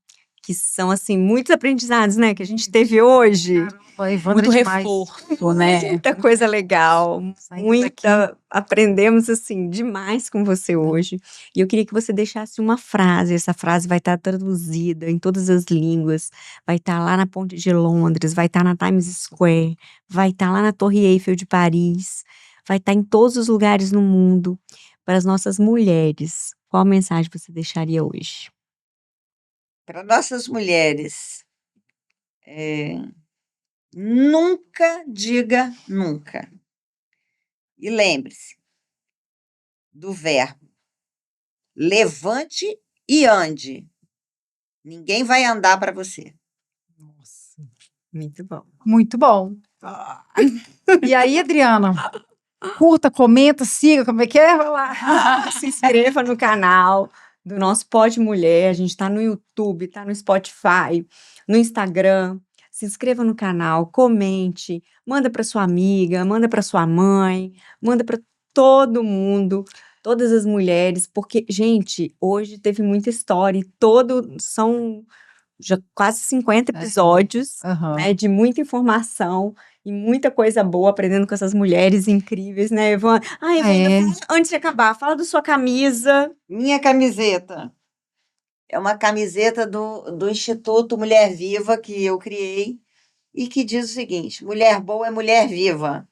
que são, assim, muitos aprendizados, né, que a gente teve hoje. A Evandra Muito é demais. reforço, né? Muita coisa legal, Saindo daqui. aprendemos, assim, demais com você hoje. E eu queria que você deixasse uma frase, essa frase vai estar traduzida em todas as línguas, vai estar lá na Ponte de Londres, vai estar na Times Square, vai estar lá na Torre Eiffel de Paris, vai estar em todos os lugares no mundo, para as nossas mulheres. Qual mensagem você deixaria hoje? Para nossas mulheres, nunca diga nunca. E lembre-se do verbo levante e ande. Ninguém vai andar para você. Nossa. Muito bom. Muito bom. E aí, Adriana? Curta, comenta, siga, como é que é? Vai lá. Se inscreva no canal do nosso Pod Mulher. A gente está no YouTube, está no Spotify, no Instagram. Se inscreva no canal, comente, manda para sua amiga, manda para sua mãe, manda para todo mundo, todas as mulheres, porque, gente, hoje teve muita história e são já quase 50 episódios, Aham. né, de muita informação e muita coisa boa, aprendendo com essas mulheres incríveis, né, Evandra? Ah, Evandra, antes de acabar, fala da sua camisa. Minha camiseta é uma camiseta do Instituto Mulher Viva que eu criei e que diz o seguinte: mulher boa é mulher viva.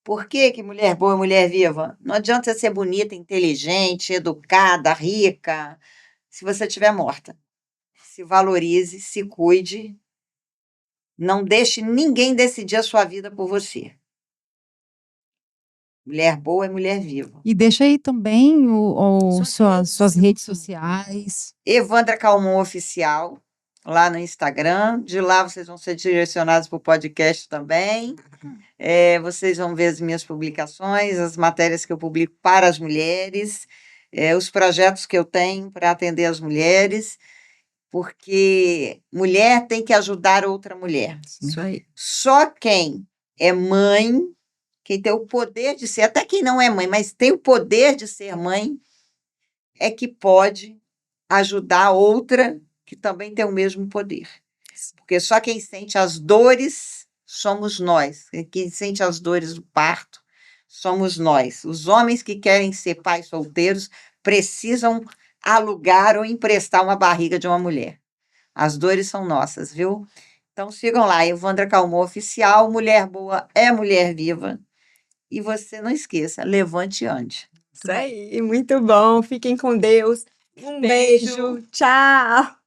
Por que que mulher boa é mulher viva? Não adianta você ser bonita, inteligente, educada, rica, se você estiver morta. Se valorize, se cuide, não deixe ninguém decidir a sua vida por você. Mulher boa é mulher viva. E deixa aí também suas redes Evandra. sociais. Evandra Calmon Oficial, lá no Instagram. De lá vocês vão ser direcionados para o podcast também. Vocês vão ver as minhas publicações, as matérias que eu publico para as mulheres, os projetos que eu tenho para atender as mulheres, porque mulher tem que ajudar outra mulher. Isso aí. Só quem é mãe, quem tem o poder de ser, até quem não é mãe, mas tem o poder de ser mãe, é que pode ajudar outra que também tem o mesmo poder. Porque só quem sente as dores somos nós. Quem sente as dores do parto somos nós. Os homens que querem ser pais solteiros precisam alugar ou emprestar uma barriga de uma mulher. As dores são nossas, viu? Então sigam lá, Evandra Calmon Oficial, Mulher Boa é Mulher Viva. E você não esqueça, levante e ande. Isso aí, muito bom. Fiquem com Deus. Um beijo. Tchau.